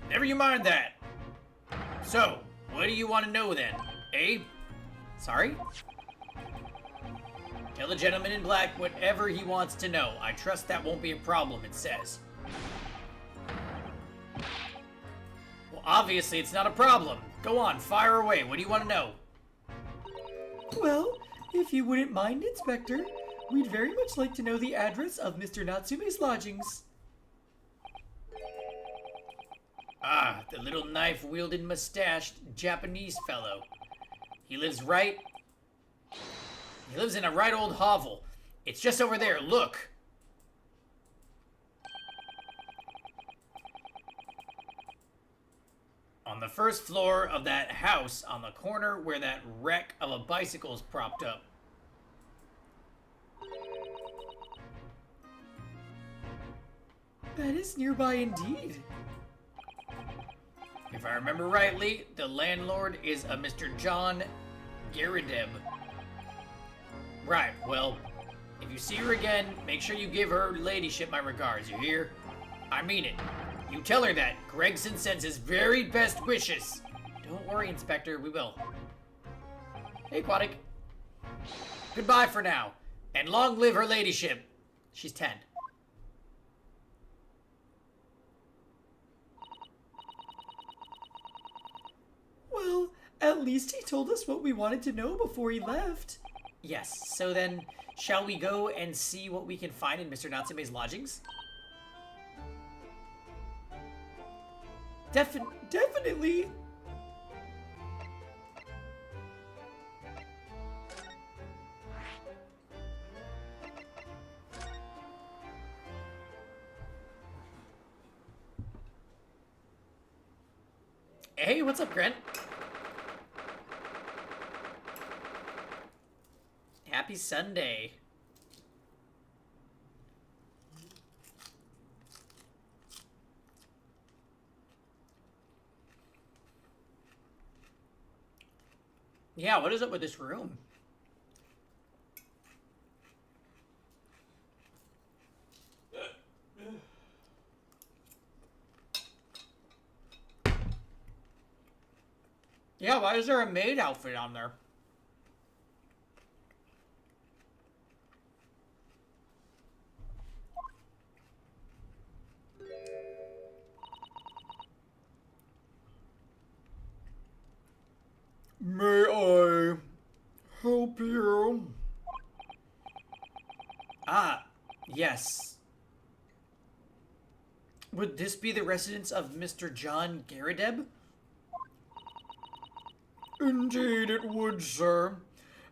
A: Never you mind that. So, what do you want to know then? Eh? Sorry? Tell the gentleman in black whatever he wants to know. I trust that won't be a problem, it says. Well, obviously it's not a problem. Go on, fire away. What do you want to know?
D: Well, if you wouldn't mind, Inspector, we'd very much like to know the address of Mr. Natsume's lodgings.
A: Ah, the little knife-wielding mustached Japanese fellow. He lives in a right old hovel. It's just over there, look. On the first floor of that house on the corner where that wreck of a bicycle's propped up.
D: That is nearby indeed.
A: If I remember rightly, the landlord is a Mr. John Garadeb. Right, well, if you see her again, make sure you give her ladyship my regards, you hear? I mean it. You tell her that. Gregson sends his very best wishes. Don't worry, Inspector, we will. Hey, Aquatic. Goodbye for now, and long live her ladyship. She's 10.
D: Well, At least he told us what we wanted to know before he left.
A: Yes, so then, shall we go and see what we can find in Mr. Natsume's lodgings?
D: Definitely.
A: Hey, what's up, Grant? Happy Sunday. Yeah, what is up with this room? Yeah, why is there a maid outfit on there?
D: May I help you?
A: Ah, yes. Would this be the residence of Mr. John Garadeb?
D: Indeed it would, sir.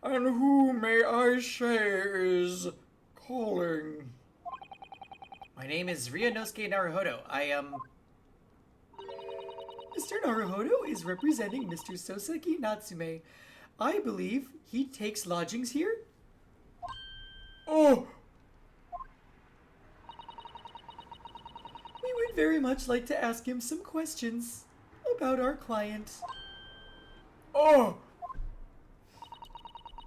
D: And who, may I say, is calling?
A: My name is Ryunosuke Naruhodo.
D: Mr. Naruhodo is representing Mr. Soseki Natsume. I believe he takes lodgings here? Oh! We would very much like to ask him some questions about our client. Oh!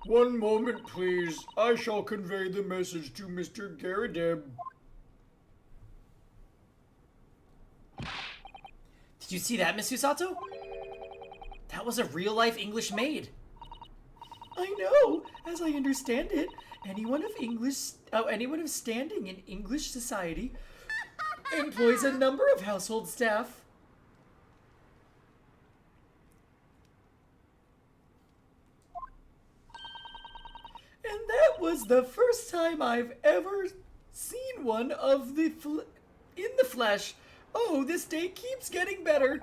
D: One moment, please. I shall convey the message to Mr. Garadeb.
A: Did you see that, Miss Usato? That was a real-life English maid.
D: I know. As I understand it, anyone of standing in English society employs a number of household staff. And that was the first time I've ever seen one of the in the flesh. Oh, this day keeps getting better.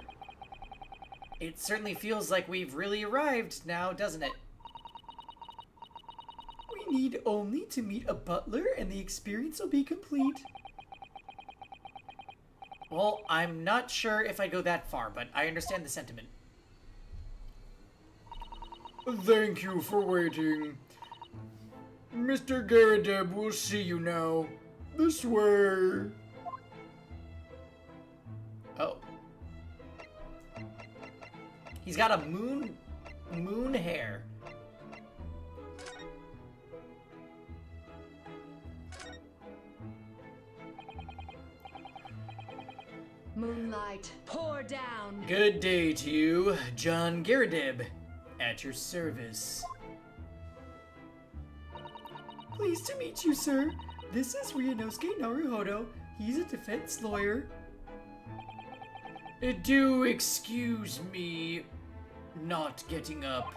A: It certainly feels like we've really arrived now, doesn't it?
D: We need only to meet a butler and the experience will be complete.
A: Well, I'm not sure if I go that far, but I understand the sentiment.
D: Thank you for waiting. Mr. Garadeb will see you now. This way.
A: Oh. He's got a moon hair.
B: Moonlight, pour down.
A: Good day to you, John Garadeb. At your service.
D: Pleased to meet you, sir. This is Ryunosuke Naruhodo. He's a defense lawyer.
A: Do excuse me not getting up.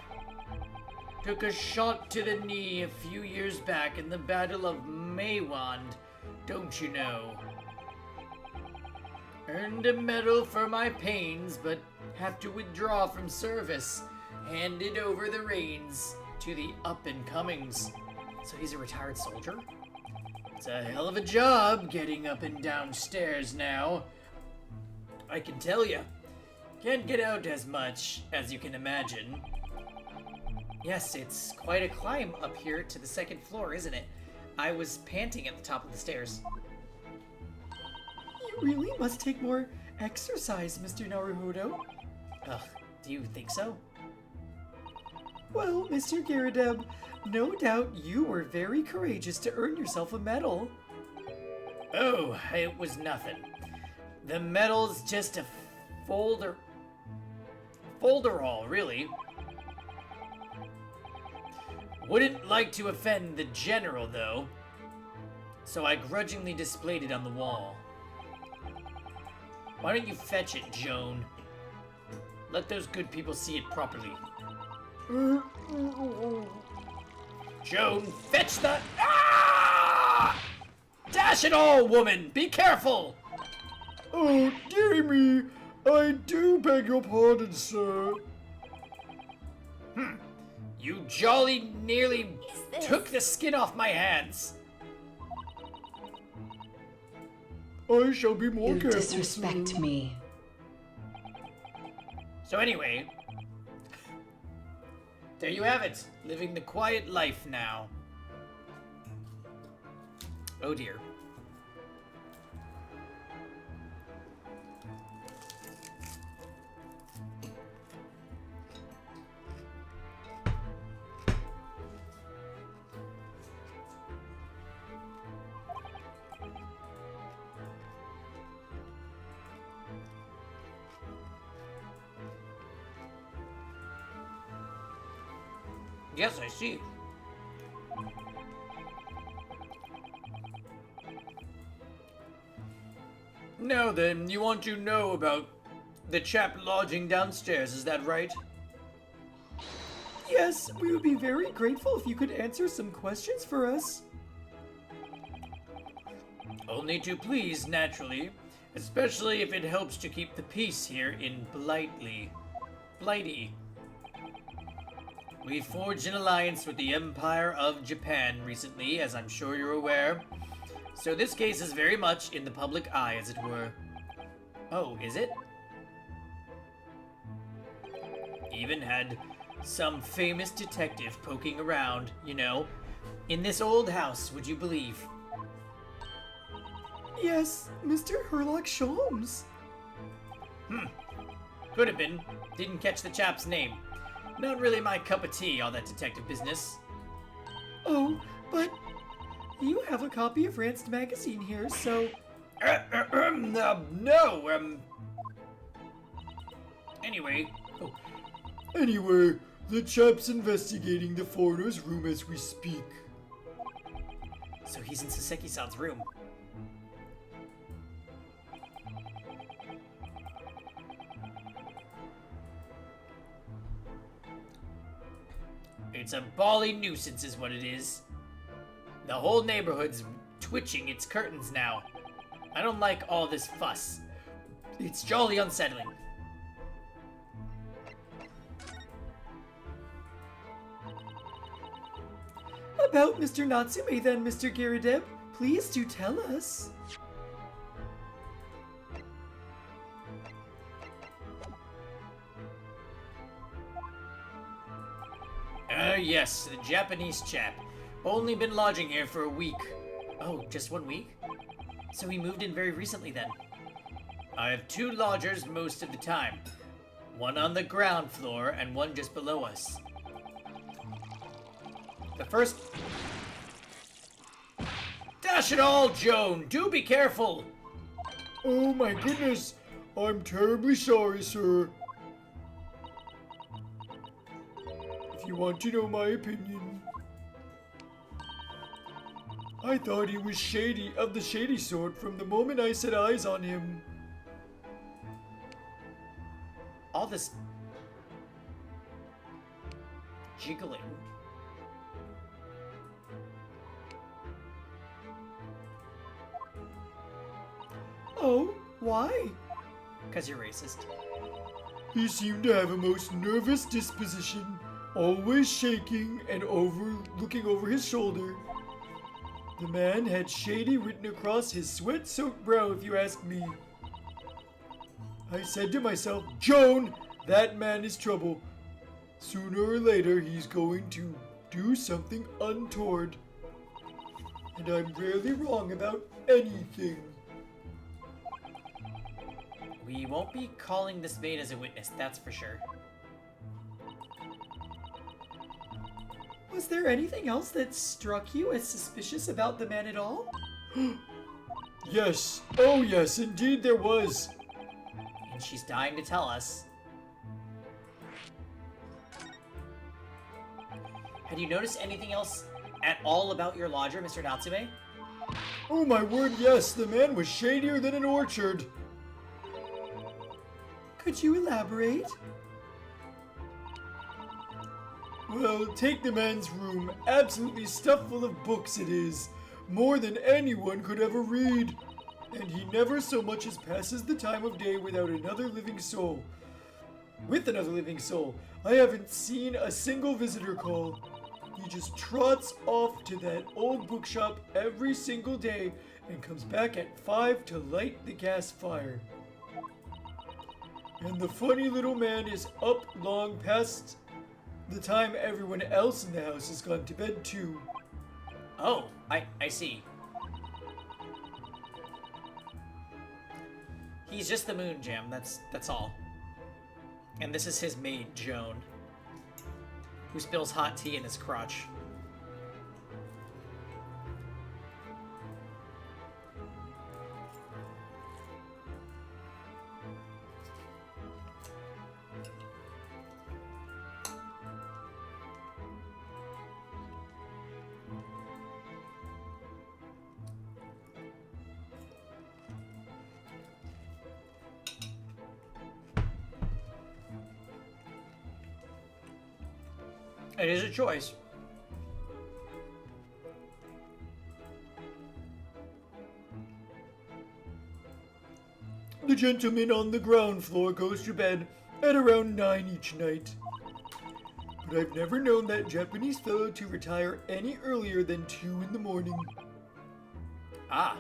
A: Took a shot to the knee a few years back in the Battle of Maywand, don't you know? Earned a medal for my pains, but have to withdraw from service. Handed over the reins to the up-and-comings. So he's a retired soldier? It's a hell of a job getting up and down stairs now. I can tell ya. Can't get out as much as you can imagine. Yes, it's quite a climb up here to the second floor, isn't it? I was panting at the top of the stairs.
D: You really must take more exercise, Mr. Naruhodo.
A: Ugh, do you think so?
D: Well, Mr. Garadeb, no doubt you were very courageous to earn yourself a medal.
A: Oh, it was nothing. The medal's just a folderol, really. Wouldn't like to offend the general, though, so I grudgingly displayed it on the wall. Why don't you fetch it, Joan? Let those good people see it properly. Joan, fetch the... Ah! Dash it all, woman! Be careful!
D: Oh, dearie me! I do beg your pardon, sir.
A: You jolly nearly took the skin off my hands.
D: I shall be more
F: You
D: careful,
F: disrespect
D: sir.
F: me.
A: So anyway, there you have it. Living the quiet life now. Oh dear. Yes, I see. Now then, you want to know about the chap lodging downstairs, is that right?
D: Yes, we would be very grateful if you could answer some questions for us.
A: Only to please, naturally. Especially if it helps to keep the peace here in Blighty. We forged an alliance with the Empire of Japan recently, as I'm sure you're aware. So this case is very much in the public eye, as it were. Oh, is it? Even had some famous detective poking around, you know, in this old house, would you believe?
D: Yes, Mr. Herlock Sholmes.
A: Could have been. Didn't catch the chap's name. Not really my cup of tea, all that detective business.
D: Oh, but you have a copy of Rancid Magazine here, so...
A: No. Anyway. Oh,
D: Anyway, the chap's investigating the foreigner's room as we speak.
A: so he's in Saseki-san's room. It's a bally nuisance is what it is. The whole neighborhood's twitching its curtains now. I don't like all this fuss. It's jolly unsettling.
D: About Mr. Natsume then, Mr. Garadeb, please do tell us.
A: Yes, the Japanese chap. Only been lodging here for a week. Oh, just 1 week? So he moved in very recently then. I have 2 lodgers most of the time. One on the ground floor and one just below us. The first... Dash it all, Joan! Do be careful!
D: Oh my goodness, I'm terribly sorry, sir. If you want to know my opinion, I thought he was shady, of the shady sort, from the moment I set eyes on him.
A: All this... jiggling.
D: Oh, why?
A: Because you're racist.
D: He seemed to have a most nervous disposition, always shaking and looking over his shoulder. The man had shady written across his sweat-soaked brow, if you ask me. I said to myself, Joan, that man is trouble. Sooner or later, he's going to do something untoward. And I'm rarely wrong about anything.
A: We won't be calling this maid as a witness, that's for sure.
D: Was there anything else that struck you as suspicious about the man at all? Yes. Oh yes, indeed there was.
A: And she's dying to tell us. Had you noticed anything else at all about your lodger, Mr. Natsume?
D: Oh my word, yes, the man was shadier than an orchard. Could you elaborate? Well, take the man's room. Absolutely stuffed full of books it is. More than anyone could ever read. And he never so much as passes the time of day without another living soul. With another living soul. I haven't seen a single visitor call. He just trots off to that old bookshop every single day and comes back at 5 to light the gas fire. And the funny little man is up long past the time everyone else in the house has gone to bed too.
A: Oh, I see. He's just the moon gem, that's all. And this is his maid, Joan, who spills hot tea in his crotch. It is a choice.
D: The gentleman on the ground floor goes to bed at around 9 each night. But I've never known that Japanese fellow to retire any earlier than 2 in the morning.
A: Ah.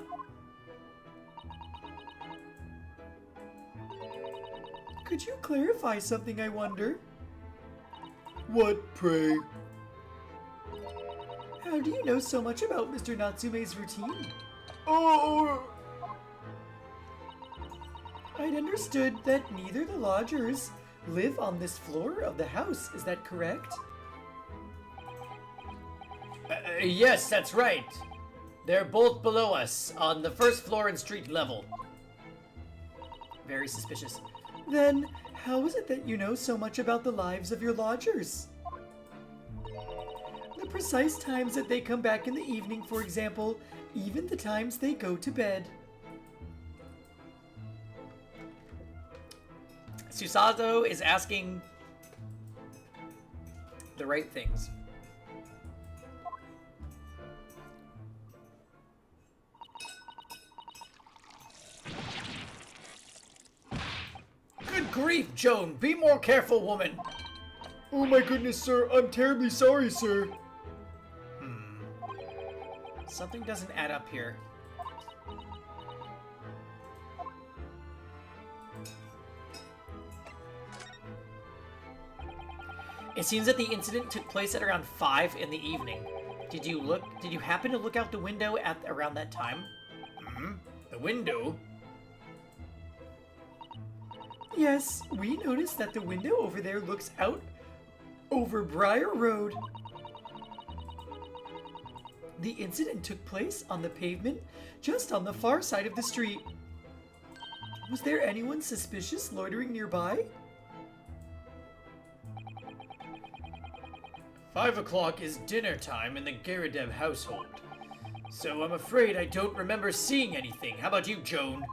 D: Could you clarify something, I wonder? What, pray? How do you know so much about Mr. Natsume's routine? Oh! I'd understood that neither the lodgers live on this floor of the house, is that correct?
A: Yes, that's right. They're both below us, on the first floor and street level. Very suspicious.
D: Then, how is it that you know so much about the lives of your lodgers? The precise times that they come back in the evening, for example, even the times they go to bed.
A: Susato is asking the right things. Good grief, Joan! Be more careful, woman!
D: Oh my goodness, sir. I'm terribly sorry, sir.
A: Something doesn't add up here. It seems that the incident took place at around 5 in the evening. Did you happen to look out the window at around that time? The window?
D: Yes, we noticed that the window over there looks out over Briar Road. The incident took place on the pavement just on the far side of the street. Was there anyone suspicious loitering nearby?
A: 5 o'clock is dinner time in the Garadev household. So I'm afraid I don't remember seeing anything. How about you, Joan?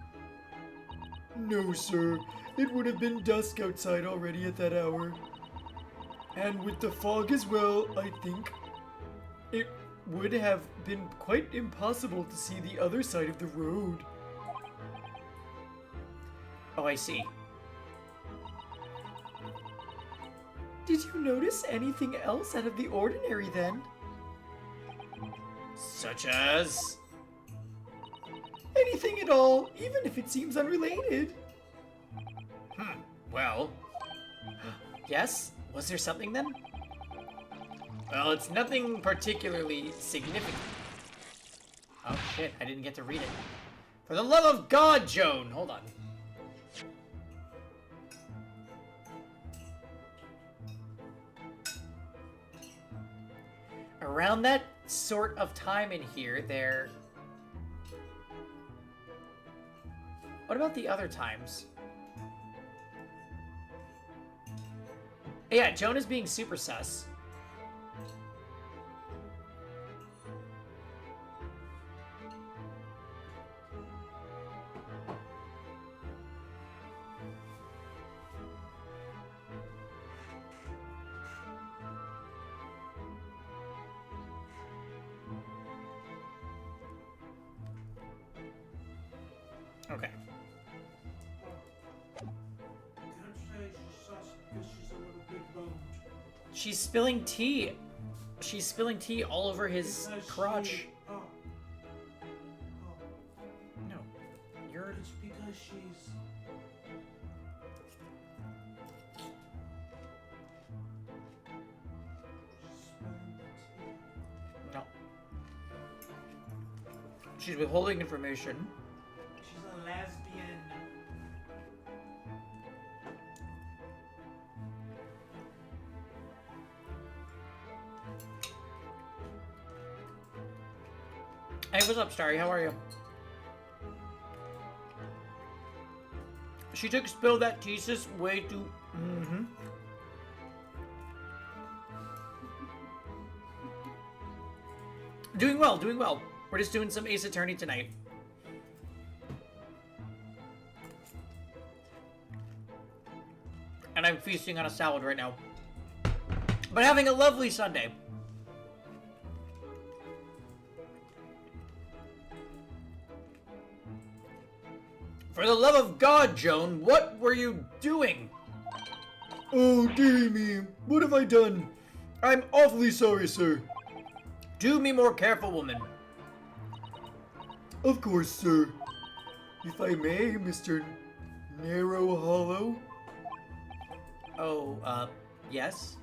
D: No, sir. It would have been dusk outside already at that hour. And with the fog as well, I think it would have been quite impossible to see the other side of the road.
A: Oh, I see.
D: Did you notice anything else out of the ordinary then?
A: Such as?
D: Anything at all, even if it seems unrelated.
A: Well. Yes? Was there something then? Well, it's nothing particularly significant. Oh shit, I didn't get to read it. For the love of God, Joan! Hold on. Around that sort of time in here, there... What about the other times? Yeah, Joan is being super sus. Okay.
G: Can't say she's sus because she's a little bit boned.
A: She's spilling tea. She's spilling tea all over his
G: Because
A: crotch.
G: she- oh.
A: No. You're...
G: It's because she's... spilling the tea.
A: No. She's withholding information.
G: She's a lesbian.
A: Hey, what's up, Starry? How are you? She took spill that thesis way too... Mm-hmm. Doing well, doing well. We're just doing some Ace Attorney tonight. And I'm feasting on a salad right now. But having a lovely Sunday. For the love of God, Joan, what were you doing?
D: Oh, dearie me. What have I done? I'm awfully sorry, sir.
A: Do me more careful, woman.
D: Of course, sir. If I may, Mr. Narrow Hollow.
A: Oh, yes?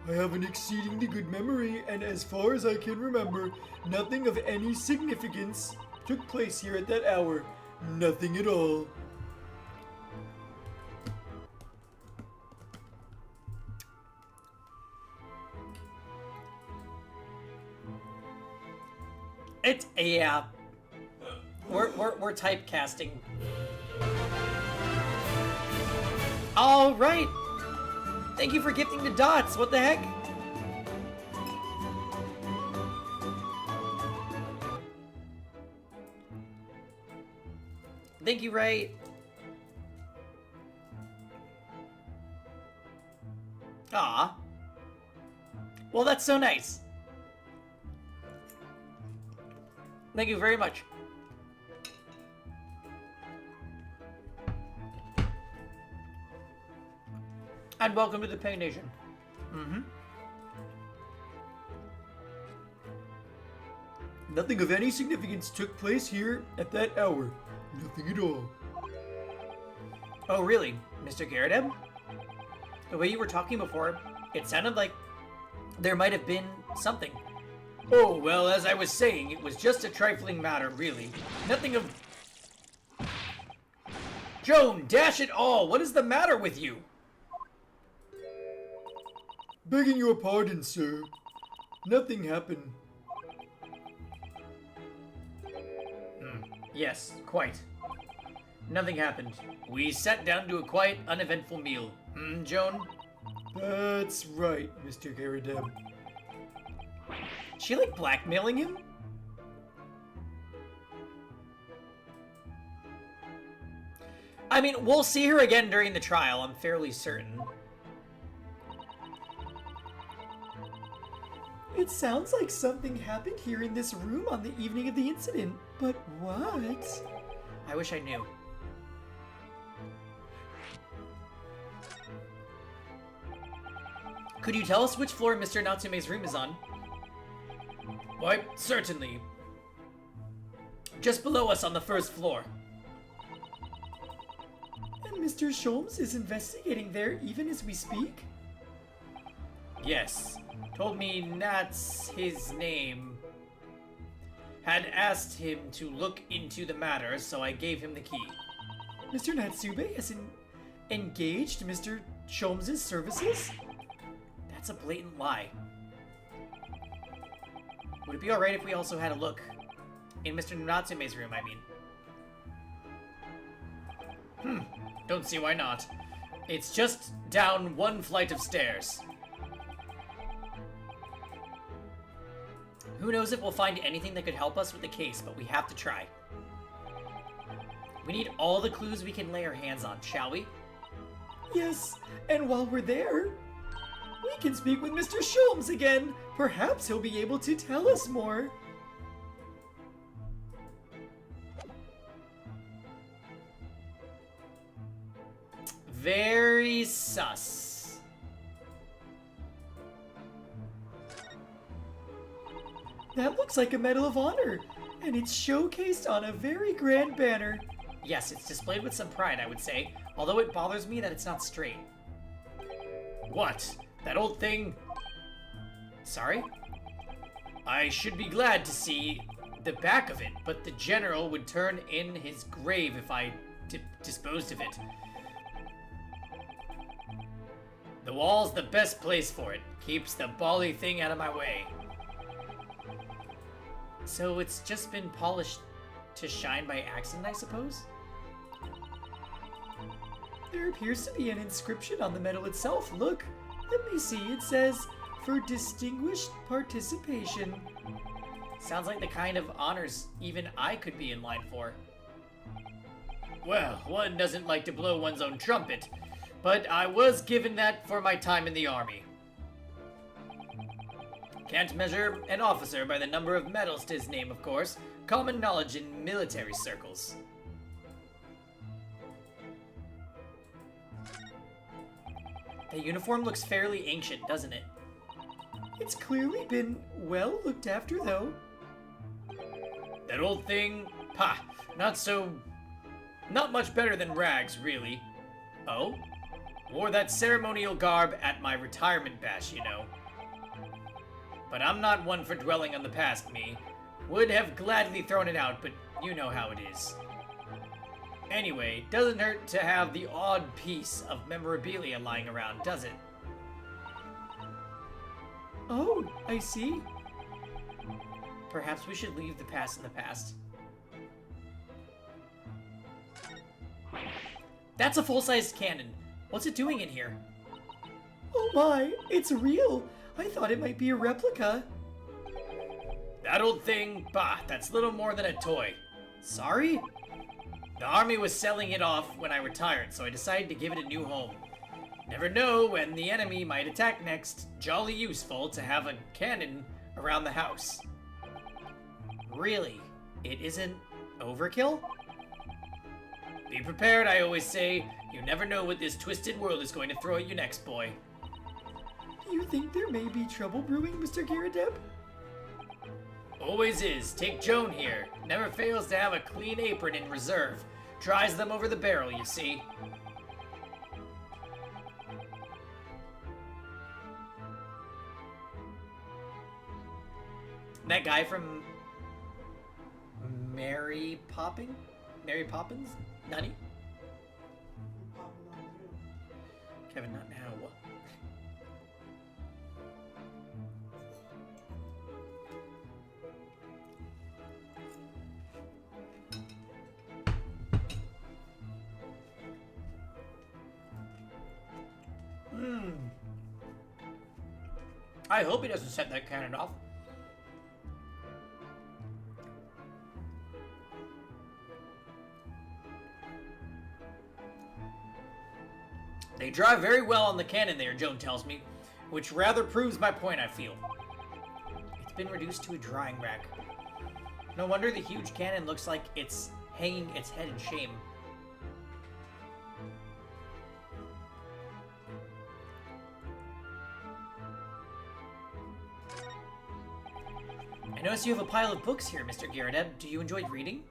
D: I have an exceedingly good memory, and as far as I can remember, nothing of any significance took place here at that hour. Nothing at all.
A: It's, yeah. We're typecasting. All right. Thank you for gifting the dots. What the heck? Thank you, Ray. Aw. Well, that's so nice. Thank you very much. And welcome to the Pain Nation. Mm-hmm.
D: Nothing of any significance took place here at that hour. Nothing at all.
A: Oh, really, Mr. Garrideb? The way you were talking before, it sounded like there might have been something. Oh, well, as I was saying, it was just a trifling matter, really. Nothing of... Joan, dash it all! What is the matter with you?
D: Begging your pardon, sir. Nothing happened.
A: Yes, quite. Nothing happened. We sat down to a quiet, uneventful meal. Joan?
D: That's right, Mr. Garrideb.
A: She, like, blackmailing him? I mean, we'll see her again during the trial, I'm fairly certain.
D: It sounds like something happened here in this room on the evening of the incident, but what?
A: I wish I knew. Could you tell us which floor Mr. Natsume's room is on? Why, certainly. Just below us on the first floor.
D: And Mr. Sholmes is investigating there even as we speak?
A: Yes. Told me Nat's his name. Had asked him to look into the matter, so I gave him the key.
D: Mr. Natsube has engaged Mr. Sholmes' services?
A: That's a blatant lie. Would it be alright if we also had a look? In Mr. Natsume's room, I mean. Don't see why not. It's just down one flight of stairs. Who knows if we'll find anything that could help us with the case, but we have to try. We need all the clues we can lay our hands on, shall we?
D: Yes, and while we're there, we can speak with Mr. Sholmes again. Perhaps he'll be able to tell us more.
A: very sus.
D: That looks like a Medal of Honor, and it's showcased on a very grand banner.
A: Yes, it's displayed with some pride, I would say, although it bothers me that it's not straight. What? That old thing? Sorry? I should be glad to see the back of it, but the general would turn in his grave if I disposed of it. The wall's the best place for it. Keeps the bally thing out of my way. So it's just been polished to shine by accident, I suppose?
D: There appears to be an inscription on the medal itself. Look, let me see. It says, "For distinguished participation."
A: Sounds like the kind of honors even I could be in line for. Well, one doesn't like to blow one's own trumpet, but I was given that for my time in the army. Can't measure an officer by the number of medals to his name, of course. Common knowledge in military circles. The uniform looks fairly ancient, doesn't it?
D: It's clearly been well looked after, though.
A: That old thing? Pah, not much better than rags, really. Oh? Wore that ceremonial garb at my retirement bash, you know. But I'm not one for dwelling on the past, me. Would have gladly thrown it out, but you know how it is. Anyway, doesn't hurt to have the odd piece of memorabilia lying around, does it?
D: Oh, I see.
A: Perhaps we should leave the past in the past. That's a full-sized cannon. What's it doing in here?
D: Oh my, it's real. I thought it might be a replica.
A: That old thing, bah, that's little more than a toy. Sorry? The army was selling it off when I retired, so I decided to give it a new home. Never know when the enemy might attack next. Jolly useful to have a cannon around the house. Really? It isn't overkill? Be prepared, I always say. You never know what this twisted world is going to throw at you next, boy.
D: You think there may be trouble brewing, Mr. Giradeb?
A: Always is. Take Joan here. Never fails to have a clean apron in reserve. Dries them over the barrel, you see. That guy from Mary Poppins? Nani? Kevin, not now. I hope he doesn't set that cannon off. They drive very well on the cannon there, Joan tells me, which rather proves my point, I feel. It's been reduced to a drying rack. No wonder the huge cannon looks like it's hanging its head in shame. I notice you have a pile of books here, Mr. Giradeb. Do you enjoy reading?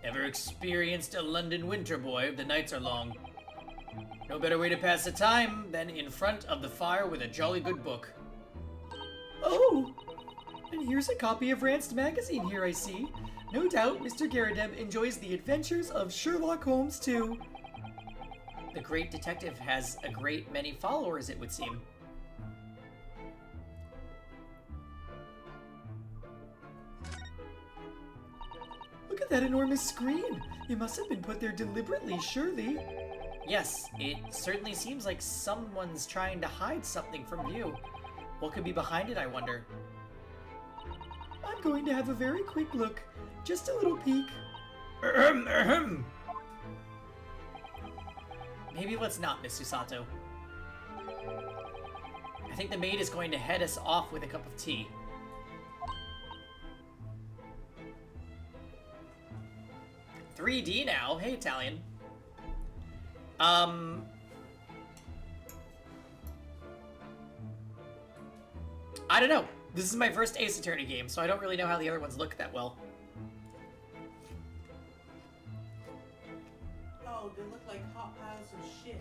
A: Ever experienced a London winter, boy? The nights are long. No better way to pass the time than in front of the fire with a jolly good book.
D: Oh! And here's a copy of Ranced magazine here, I see. No doubt Mr. Giradeb enjoys the adventures of Sherlock Holmes, too.
A: The great detective has a great many followers, it would seem.
D: Look at that enormous screen. It must have been put there deliberately, surely.
A: Yes, it certainly seems like someone's trying to hide something from view. What could be behind it, I wonder?
D: I'm going to have a very quick look. Just a little peek.
A: Ahem. Maybe let's not, Miss Susato. I think the maid is going to head us off with a cup of tea. $3D now. Hey, Italian. I don't know. This is my first Ace Attorney game, so I don't really know how the other ones look that well.
G: Oh, they look like hot piles of shit.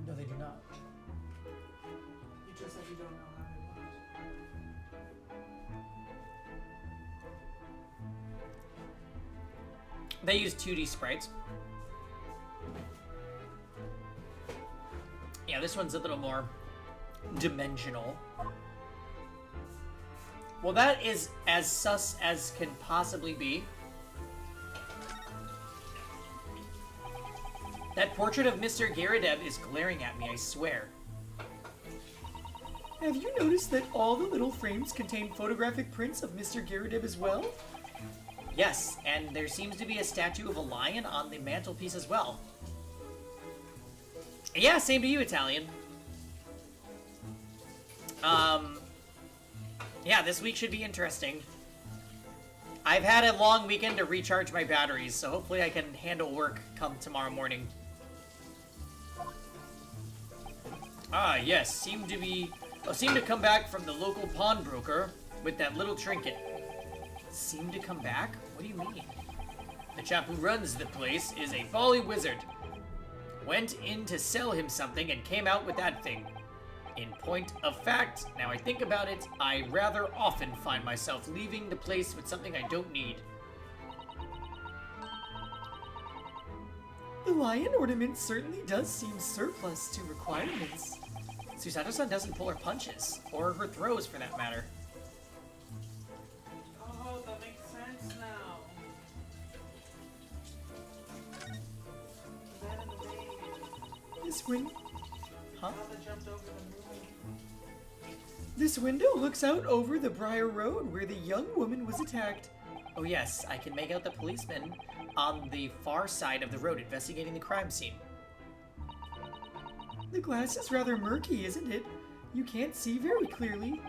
D: No, they do not.
G: You just said you don't know how they look.
A: They use 2D sprites. Yeah, this one's a little more dimensional. Well, that is as sus as can possibly be. That portrait of Mr. Garadeb is glaring at me, I swear.
D: Have you noticed that all the little frames contain photographic prints of Mr. Garadeb as well?
A: Yes, and there seems to be a statue of a lion on the mantelpiece as well. Yeah, same to you, Italian. Yeah, this week should be interesting. I've had a long weekend to recharge my batteries, so hopefully I can handle work come tomorrow morning. Ah, yes, seem to come back from the local pawnbroker with that little trinket. Seem to come back? What do you mean? The chap who runs the place is a folly wizard. Went in to sell him something and came out with that thing. In point of fact, now I think about it, I rather often find myself leaving the place with something I don't need.
D: The lion ornament certainly does seem surplus to requirements.
A: Susato-san doesn't pull her punches, or her throws for that matter.
G: Oh, that makes sense now. That and the baby.
D: This win-
A: Huh?
G: How they jumped over the moon.
D: This window looks out over the Briar Road where the young woman was attacked.
A: Oh yes, I can make out the policeman on the far side of the road investigating the crime scene.
D: The glass is rather murky, isn't it? You can't see very clearly.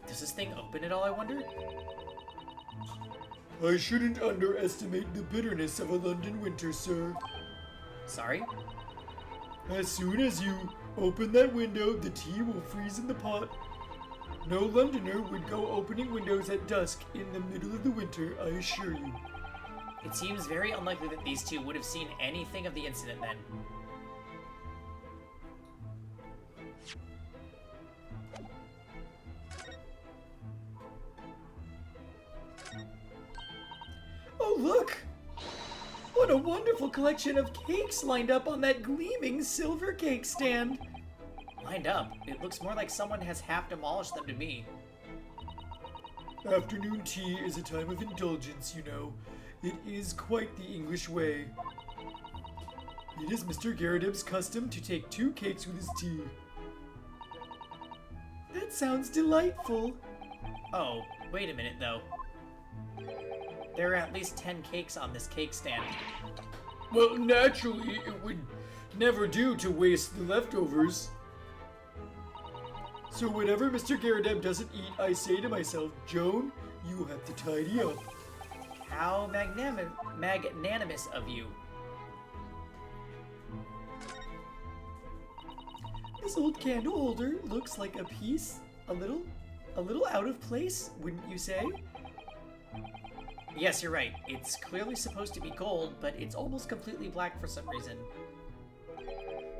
A: Does this thing open at all, I wonder?
C: I shouldn't underestimate the bitterness of a London winter, sir.
A: Sorry?
C: As soon as you open that window, the tea will freeze in the pot. No Londoner would go opening windows at dusk in the middle of the winter, I assure you.
A: It seems very unlikely that these two would have seen anything of the incident then.
D: Oh, look! What a wonderful collection of cakes lined up on that gleaming silver cake stand.
A: Lined up, it looks more like someone has half demolished them to me.
C: Afternoon tea is a time of indulgence, you know. It is quite the English way. It is Mr. Garadeb's custom to take 2 cakes with his tea.
D: That sounds delightful.
A: Oh, wait a minute though. There are at least 10 cakes on this cake stand.
C: Well, naturally, it would never do to waste the leftovers. So whatever Mr. Garadeb doesn't eat, I say to myself, Joan, you have to tidy up.
A: How magnanimous of you.
D: This old candle holder looks like a piece, a little out of place, wouldn't you say?
A: Yes, you're right. It's clearly supposed to be gold, but it's almost completely black for some reason.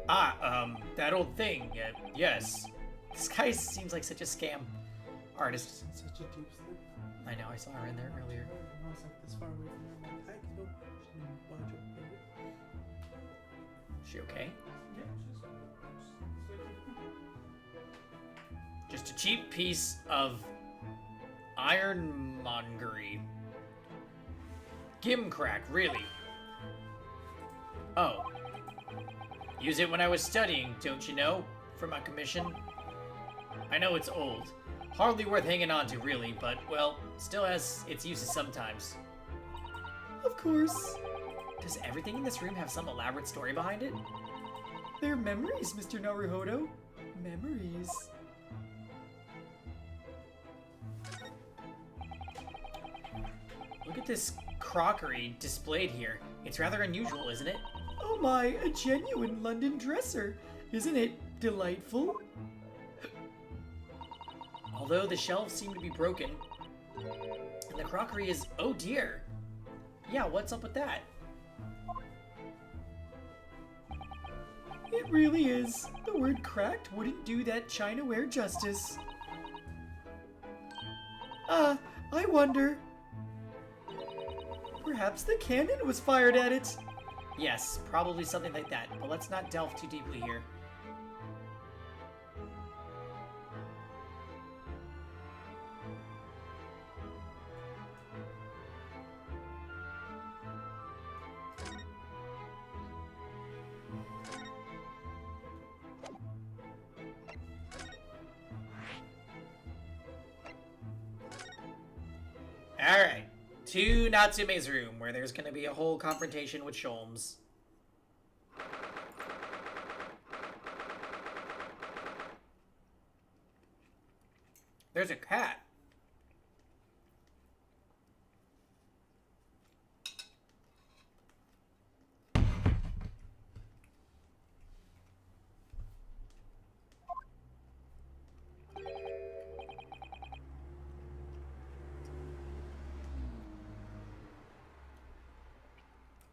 A: Ah, that old thing. Yes. This guy seems like such a scam artist.
G: Such a deep sleep.
A: I know, I saw her in there earlier.
G: I was like this far away from her. I'm like, I can watch it.
A: Is she okay?
G: Yeah, she's
A: Just a cheap piece of ironmongery. Gimcrack, really. Oh. Use it when I was studying, don't you know? For my commission. I know it's old. Hardly worth hanging on to, really, but, well, still has its uses sometimes.
D: Of course.
A: Does everything in this room have some elaborate story behind it?
D: They're memories, Mr. Naruhodo. Memories.
A: Look at this crockery displayed here. It's rather unusual, isn't it?
D: Oh my, a genuine London dresser. Isn't it delightful?
A: Although the shelves seem to be broken, and the crockery is, oh dear. Yeah, what's up with that?
D: It really is. The word cracked wouldn't do that chinaware justice. I wonder. Perhaps the cannon was fired at it.
A: Yes, probably something like that, but let's not delve too deeply here. Alright, to Natsume's room, where there's gonna be a whole confrontation with Sholmes. There's a cat.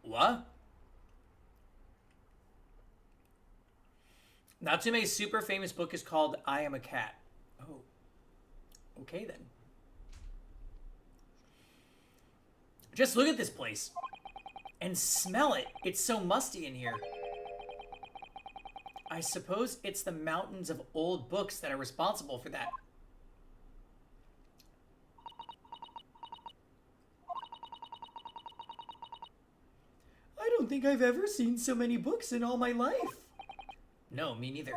A: What? Natsume's super famous book is called I Am a Cat. Oh. Okay then. Just look at this place. And smell it. It's so musty in here. I suppose it's the mountains of old books that are responsible for that.
D: I don't think I've ever seen so many books in all my life.
A: No, me neither.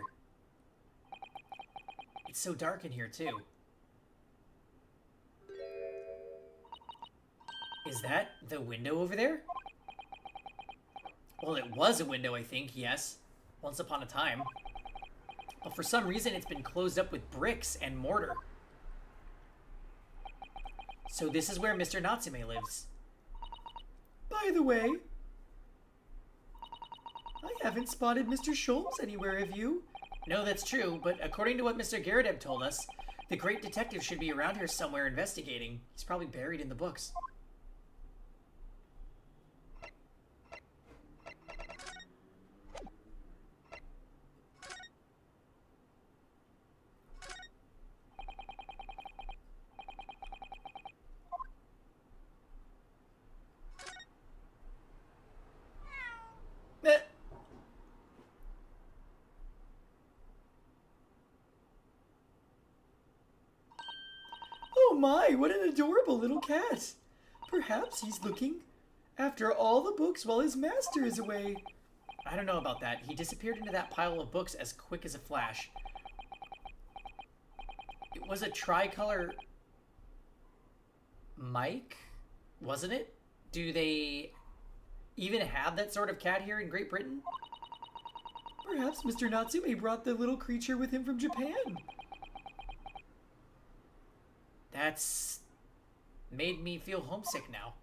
A: It's so dark in here, too. Is that the window over there? Well, it was a window, I think, yes. Once upon a time. But for some reason, it's been closed up with bricks and mortar. So this is where Mr. Natsume lives.
D: By the way, I haven't spotted Mr. Sholmes anywhere, have you?
A: No, that's true, but according to what Mr. Garadeb told us, the great detective should be around here somewhere investigating. He's probably buried in the books.
D: Oh my, what an adorable little cat. Perhaps he's looking after all the books while his master is away.
A: I don't know about that. He disappeared into that pile of books as quick as a flash. It was a tricolor mic, wasn't it? Do they even have that sort of cat here in Great Britain?
D: Perhaps Mr. Natsume brought the little creature with him from Japan.
A: That's made me feel homesick now.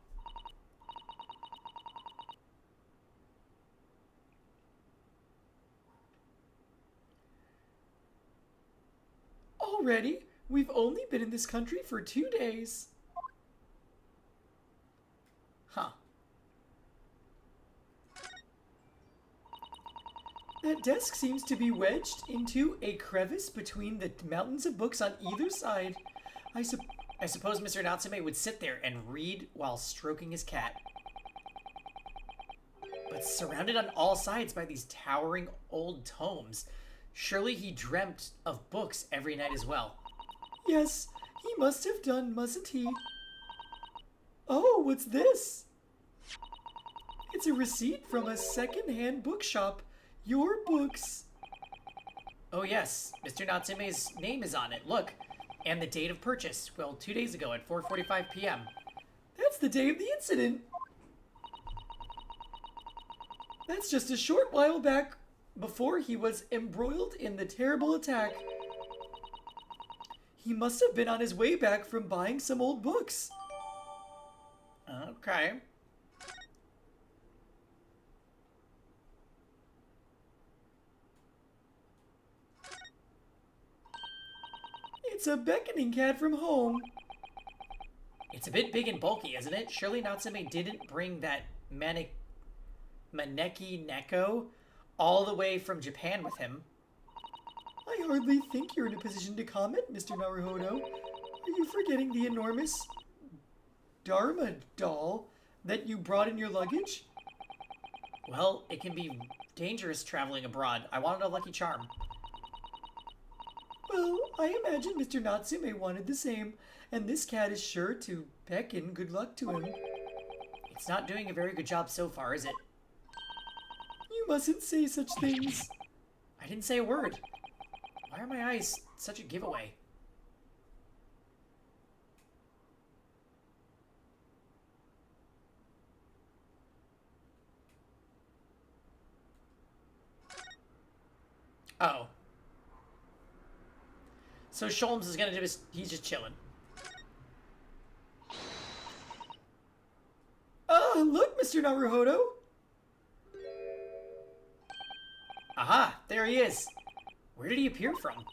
D: Already? We've only been in this country for 2 days.
A: Huh.
D: That desk seems to be wedged into a crevice between the mountains of books on either side.
A: I suppose Mr. Natsume would sit there and read while stroking his cat. But surrounded on all sides by these towering old tomes, surely he dreamt of books every night as well.
D: Yes, he must have done, mustn't he? Oh, what's this? It's a receipt from a second-hand bookshop. Your books.
A: Oh yes, Mr. Natsume's name is on it. Look. And the date of purchase. Well, 2 days ago at 4:45 p.m.
D: That's the day of the incident. That's just a short while back before he was embroiled in the terrible attack. He must have been on his way back from buying some old books.
A: Okay.
D: It's a beckoning cat from home.
A: It's a bit big and bulky, isn't it? Surely Natsume didn't bring that Maneki Neko all the way from Japan with him.
D: I hardly think you're in a position to comment, Mr. Naruhodo. Are you forgetting the enormous Dharma doll that you brought in your luggage?
A: Well, it can be dangerous traveling abroad. I wanted a lucky charm.
D: Well, I imagine Mr. Natsume wanted the same, and this cat is sure to beckon good luck to him.
A: It's not doing a very good job so far, is it?
D: You mustn't say such things.
A: I didn't say a word. Why are my eyes such a giveaway? Oh. So Sholmes is gonna he's just chilling.
D: Look, Mr. Naruhodo.
A: Aha, there he is. Where did he appear from?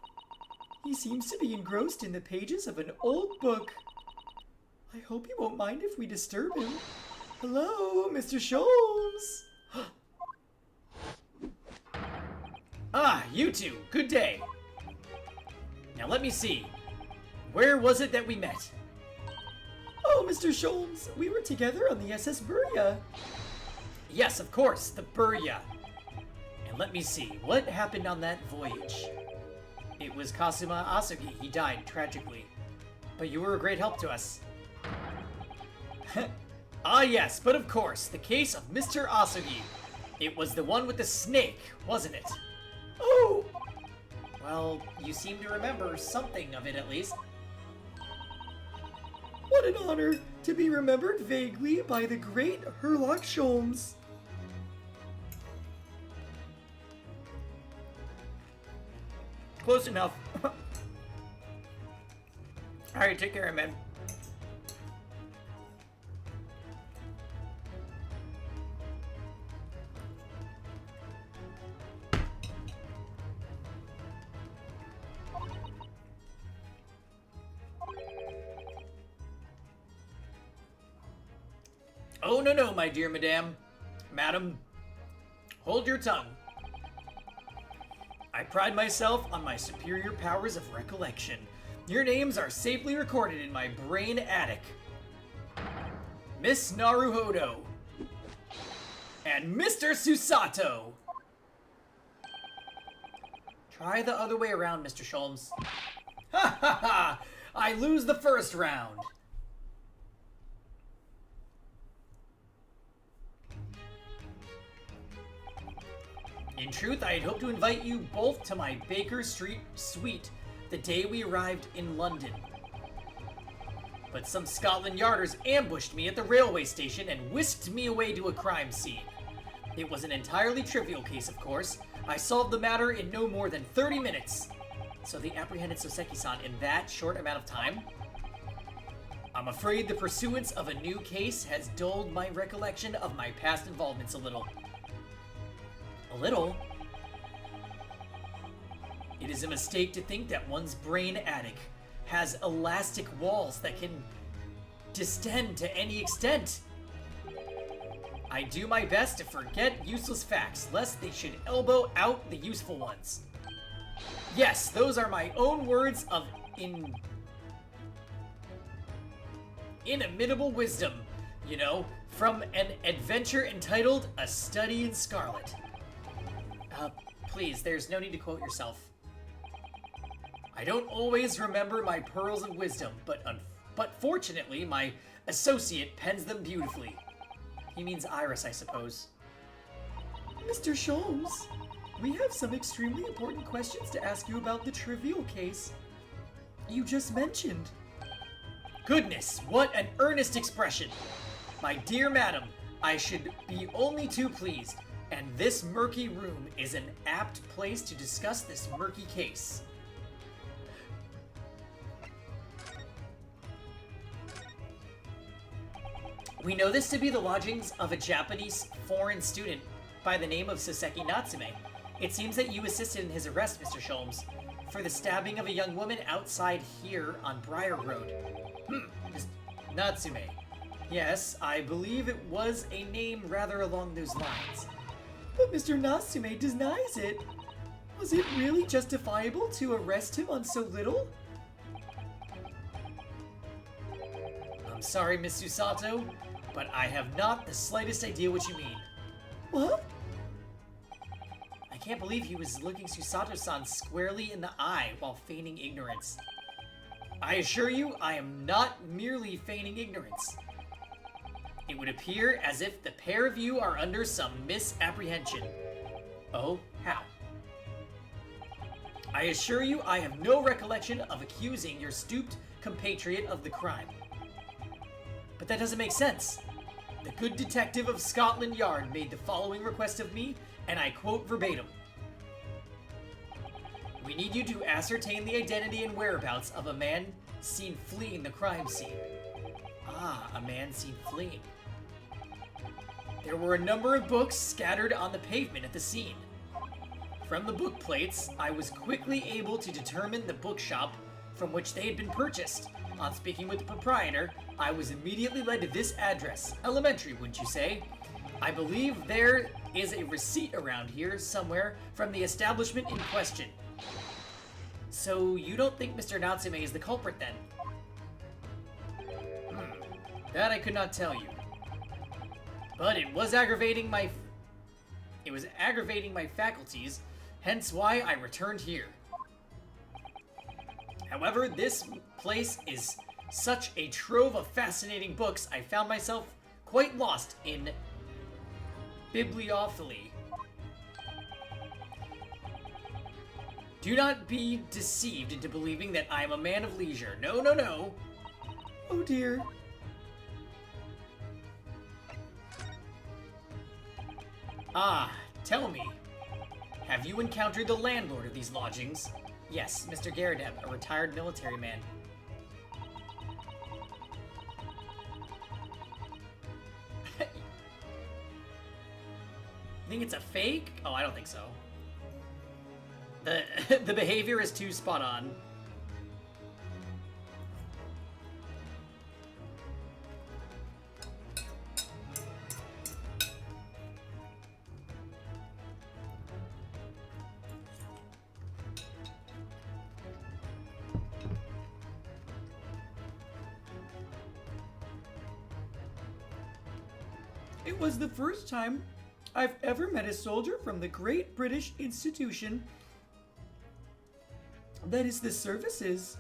D: He seems to be engrossed in the pages of an old book. I hope you won't mind if we disturb him. Hello, Mr. Sholmes.
A: Ah, you two, good day. Now let me see. Where was it that we met?
D: Oh, Mr. Sholmes, we were together on the SS Burya.
A: Yes, of course, the Burya. And let me see, what happened on that voyage? It was Kasuma Asugi. He died tragically. But you were a great help to us. Ah yes, but of course, the case of Mr. Asugi. It was the one with the snake, wasn't it?
D: Oh!
A: Well, you seem to remember something of it at least.
D: What an honor to be remembered vaguely by the great Herlock Sholmes.
A: Close enough. Alright, take care, man. Oh, no, my dear madame. Madam, hold your tongue. I pride myself on my superior powers of recollection. Your names are safely recorded in my brain attic. Miss Naruhodo. And Mr. Susato. Try the other way around, Mr. Sholmes. Ha ha ha! I lose the first round. In truth, I had hoped to invite you both to my Baker Street suite the day we arrived in London. But some Scotland Yarders ambushed me at the railway station and whisked me away to a crime scene. It was an entirely trivial case, of course. I solved the matter in no more than 30 minutes. So they apprehended Soseki-san in that short amount of time? I'm afraid the pursuance of a new case has dulled my recollection of my past involvements a little. A little? It is a mistake to think that one's brain attic has elastic walls that can distend to any extent. I do my best to forget useless facts, lest they should elbow out the useful ones. Yes, those are my own words of inimitable wisdom, you know, from an adventure entitled A Study in Scarlet. Please, there's no need to quote yourself. I don't always remember my pearls of wisdom, but fortunately, my associate pens them beautifully. He means Iris, I suppose.
D: Mr. Sholmes, we have some extremely important questions to ask you about the trivial case you just mentioned.
A: Goodness, what an earnest expression! My dear madam, I should be only too pleased, and this murky room is an apt place to discuss this murky case. We know this to be the lodgings of a Japanese foreign student by the name of Soseki Natsume. It seems that you assisted in his arrest, Mr. Sholmes, for the stabbing of a young woman outside here on Briar Road. Natsume. Yes, I believe it was a name rather along those lines.
D: But Mr. Natsume denies it. Was it really justifiable to arrest him on so little?
A: I'm sorry, Miss Susato, but I have not the slightest idea what you mean.
D: What?
A: I can't believe he was looking Susato-san squarely in the eye while feigning ignorance. I assure you, I am not merely feigning ignorance. It would appear as if the pair of you are under some misapprehension. Oh, how? I assure you, I have no recollection of accusing your stooped compatriot of the crime. But that doesn't make sense. The good detective of Scotland Yard made the following request of me, and I quote verbatim. We need you to ascertain the identity and whereabouts of a man seen fleeing the crime scene. Ah, a man seen fleeing. There were a number of books scattered on the pavement at the scene. From the book plates, I was quickly able to determine the bookshop from which they had been purchased. On speaking with the proprietor, I was immediately led to this address. Elementary, wouldn't you say? I believe there is a receipt around here somewhere from the establishment in question. So you don't think Mr. Natsume is the culprit then? That I could not tell you. But it was aggravating my faculties, hence why I returned here. However, this place is such a trove of fascinating books, I found myself quite lost in bibliophily. Do not be deceived into believing that I am a man of leisure. No, no, no.
D: Oh dear.
A: Ah, tell me, have you encountered the landlord of these lodgings? Yes, Mr. Garadeb, a retired military man. Think it's a fake? Oh, I don't think so. The behavior is too spot on.
D: It was the first time I've ever met a soldier from the great British institution that is the services.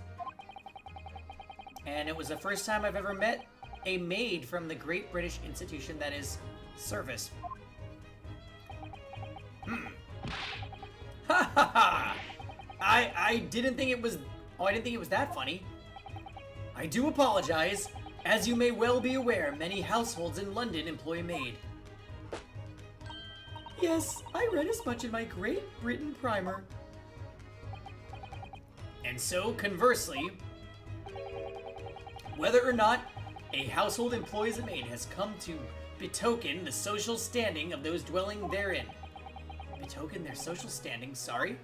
A: And it was the first time I've ever met a maid from the great British institution that is service. Ha ha ha! I didn't think it was... Oh, I didn't think it was that funny. I do apologize. As you may well be aware, many households in London employ a maid.
D: Yes, I read as much in my Great Britain primer.
A: And so, conversely, whether or not a household employs a maid has come to betoken the social standing of those dwelling therein. Betoken their social standing, sorry?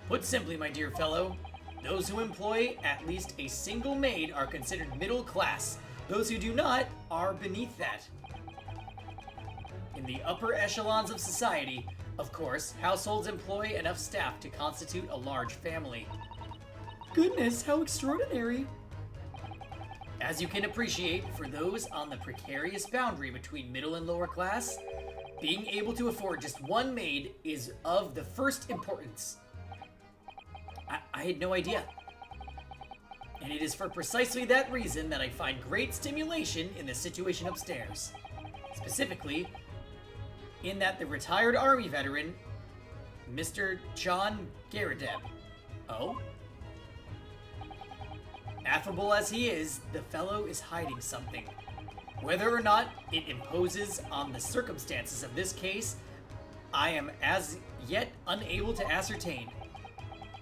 A: Put simply, my dear fellow, those who employ at least a single maid are considered middle class. Those who do not are beneath that. In the upper echelons of society, of course, households employ enough staff to constitute a large family.
D: Goodness, how extraordinary!
A: As you can appreciate, for those on the precarious boundary between middle and lower class, being able to afford just one maid is of the first importance. I had no idea. And it is for precisely that reason that I find great stimulation in the situation upstairs. Specifically, in that the retired army veteran, Mr. John Garadeb. Oh? Affable as he is, the fellow is hiding something. Whether or not it imposes on the circumstances of this case, I am as yet unable to ascertain.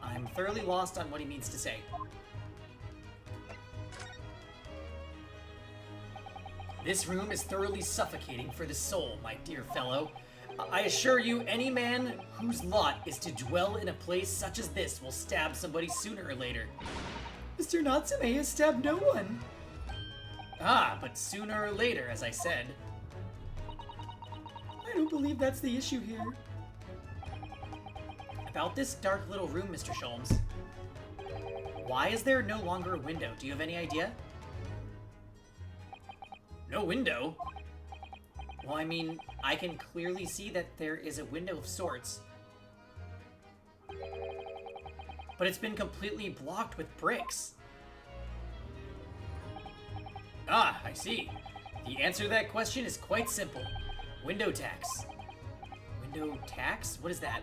A: I'm thoroughly lost on what he means to say. This room is thoroughly suffocating for the soul, my dear fellow. I assure you, any man whose lot is to dwell in a place such as this will stab somebody sooner or later.
D: Mr. Natsume has stabbed no one.
A: Ah, but sooner or later, as I said.
D: I don't believe that's the issue here.
A: About this dark little room, Mr. Sholmes. Why is there no longer a window? Do you have any idea? No window? Well, I mean, I can clearly see that there is a window of sorts. But it's been completely blocked with bricks. Ah, I see. The answer to that question is quite simple. Window tax. Window tax? What is that?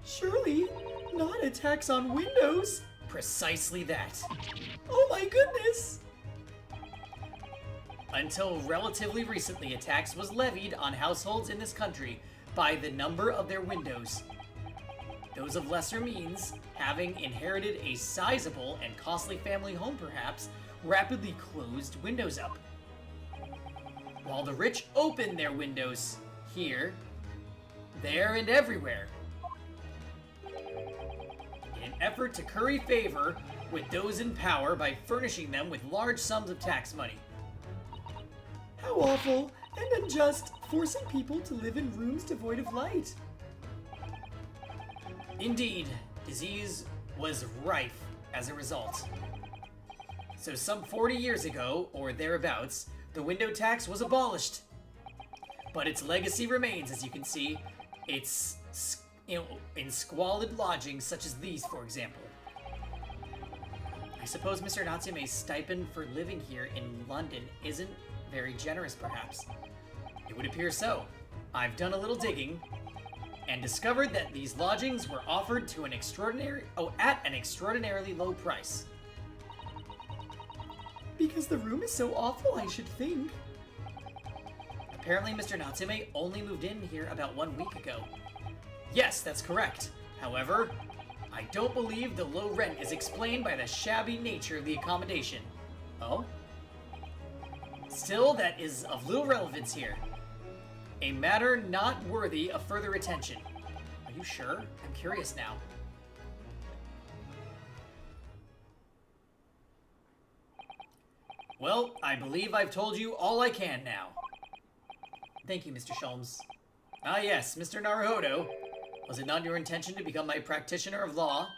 D: Surely not a tax on windows.
A: Precisely that.
D: Oh my goodness!
A: Until relatively recently, a tax was levied on households in this country by the number of their windows. Those of lesser means, having inherited a sizable and costly family home perhaps, rapidly closed windows up. While the rich opened their windows here, there, and everywhere. In an effort to curry favor with those in power by furnishing them with large sums of tax money.
D: How awful and unjust, forcing people to live in rooms devoid of light.
A: Indeed, disease was rife as a result. So some 40 years ago, or thereabouts, the window tax was abolished. But its legacy remains, as you can see. It's, in squalid lodgings such as these, for example. I suppose Mr. Natsume's stipend for living here in London isn't very generous, perhaps. It would appear so. I've done a little digging and discovered that these lodgings were offered to at an extraordinarily low price.
D: Because the room is so awful, I should think.
A: Apparently, Mr. Natsume only moved in here about 1 week ago. Yes, that's correct. However, I don't believe the low rent is explained by the shabby nature of the accommodation. Oh? Still, that is of little relevance here. A matter not worthy of further attention. Are you sure? I'm curious now. Well, I believe I've told you all I can now. Thank you, Mr. Sholmes. Ah yes, Mr. Naruhodo. Was it not your intention to become my practitioner of law?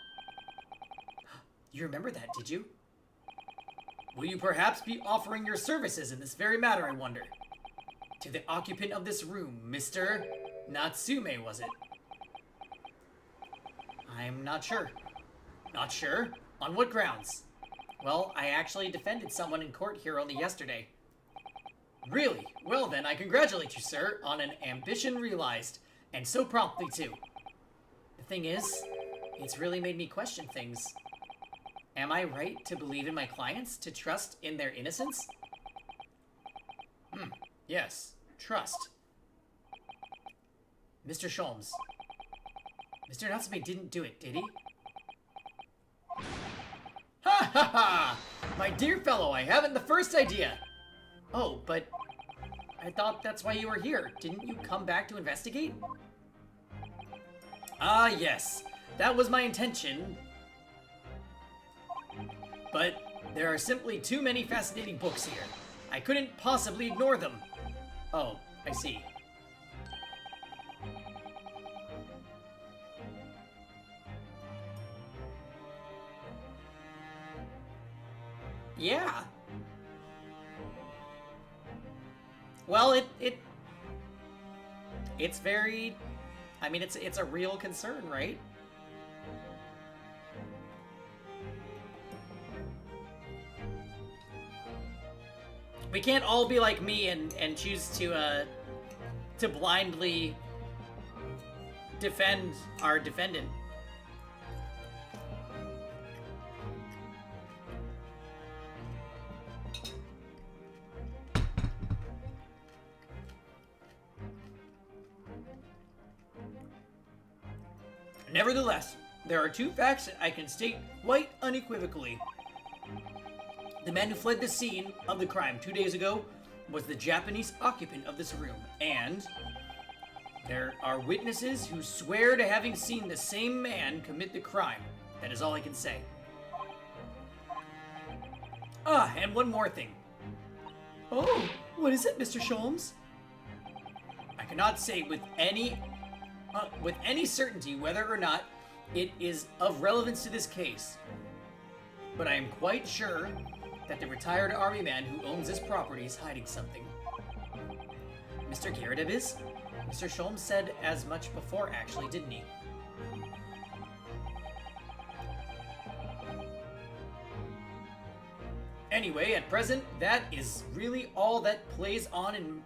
A: You remember that, did you? Will you perhaps be offering your services in this very matter, I wonder? To the occupant of this room, Mr. Natsume, was it? I'm not sure. Not sure? On what grounds? Well, I actually defended someone in court here only yesterday. Really? Well then, I congratulate you, sir, on an ambition realized, and so promptly, too. The thing is, it's really made me question things. Am I right to believe in my clients, to trust in their innocence? Yes, trust. Mr. Sholmes. Mr. Natsume didn't do it, did he? Ha ha ha! My dear fellow, I haven't the first idea! Oh, but I thought that's why you were here. Didn't you come back to investigate? Ah, yes. That was my intention. But there are simply too many fascinating books here. I couldn't possibly ignore them. Oh, I see. Yeah. Well, it's very, I mean, it's a real concern, right? We can't all be like me and choose to blindly defend our defendant. Nevertheless, there are two facts that I can state quite unequivocally. The man who fled the scene of the crime 2 days ago was the Japanese occupant of this room, and there are witnesses who swear to having seen the same man commit the crime. That is all I can say. And one more thing.
D: Oh, what is it, Mr. Sholmes?
A: I cannot say with any certainty whether or not it is of relevance to this case, but I am quite sure that the retired army man who owns this property is hiding something. Mr. Garrett is? Mr. Sholmes said as much before, actually, didn't he? Anyway, at present, that is really all that plays on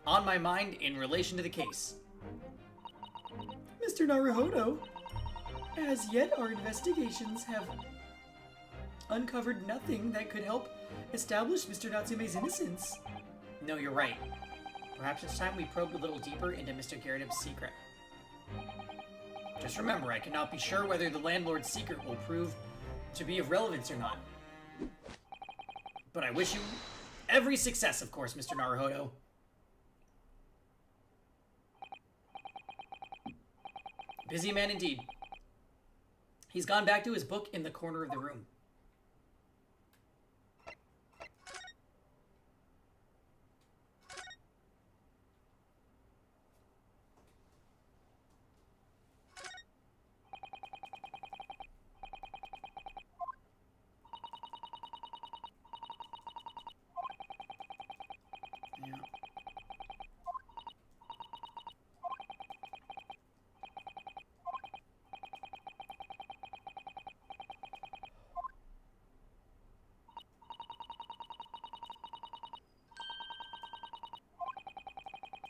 A: my mind in relation to the case.
D: Mr. Naruhodo, as yet our investigations have uncovered nothing that could help establish Mr. Natsume's innocence.
A: No, you're right. Perhaps it's time we probed a little deeper into Mr. Garrett's secret. Just remember, I cannot be sure whether the landlord's secret will prove to be of relevance or not. But I wish you every success, of course, Mr. Naruhodo. Busy man indeed. He's gone back to his book in the corner of the room.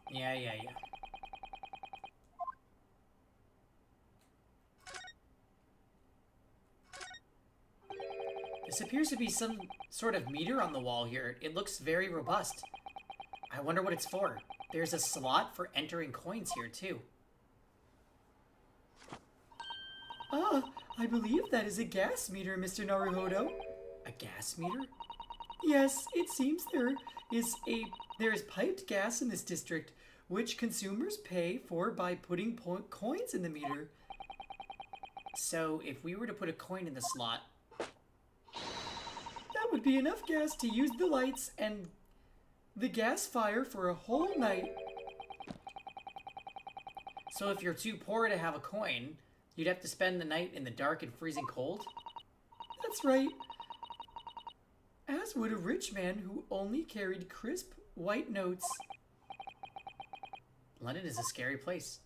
A: Yeah. This appears to be some sort of meter on the wall here. It looks very robust. I wonder what it's for. There's a slot for entering coins here, too.
D: Ah, I believe that is a gas meter, Mr. Naruhodo.
A: A gas meter?
D: Yes, it seems there is piped gas in this district, which consumers pay for by putting coins in the meter.
A: So, if we were to put a coin in the slot...
D: that would be enough gas to use the lights and the gas fire for a whole night.
A: So if you're too poor to have a coin, you'd have to spend the night in the dark and freezing cold?
D: That's right. As would a rich man who only carried crisp white notes.
A: London is a scary place.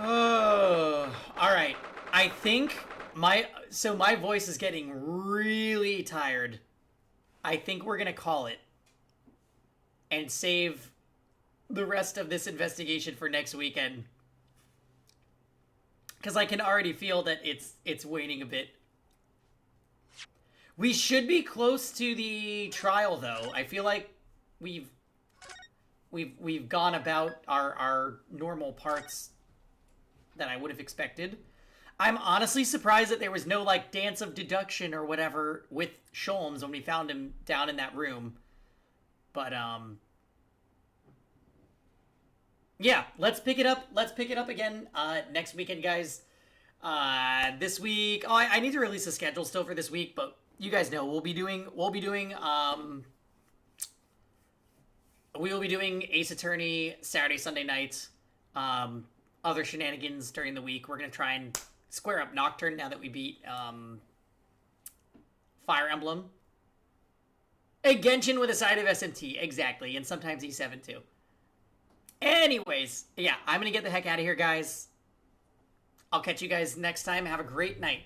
A: Oh, all right. I think my voice is getting really tired. I think we're gonna call it and save the rest of this investigation for next weekend, because I can already feel that it's waning a bit. We should be close to the trial, though. I feel like we've gone about our normal parts that I would have expected. I'm honestly surprised that there was no, like, dance of deduction or whatever with Sholmes when we found him down in that room. But, yeah, let's pick it up. Let's pick it up again next weekend, guys. This week... Oh, I need to release a schedule still for this week, but you guys know we will be doing Ace Attorney Saturday, Sunday nights. Other shenanigans during the week. We're going to try and square up Nocturne now that we beat Fire Emblem. A Genshin with a side of SMT, exactly. And sometimes E7 too. Anyways, yeah, I'm going to get the heck out of here, guys. I'll catch you guys next time. Have a great night.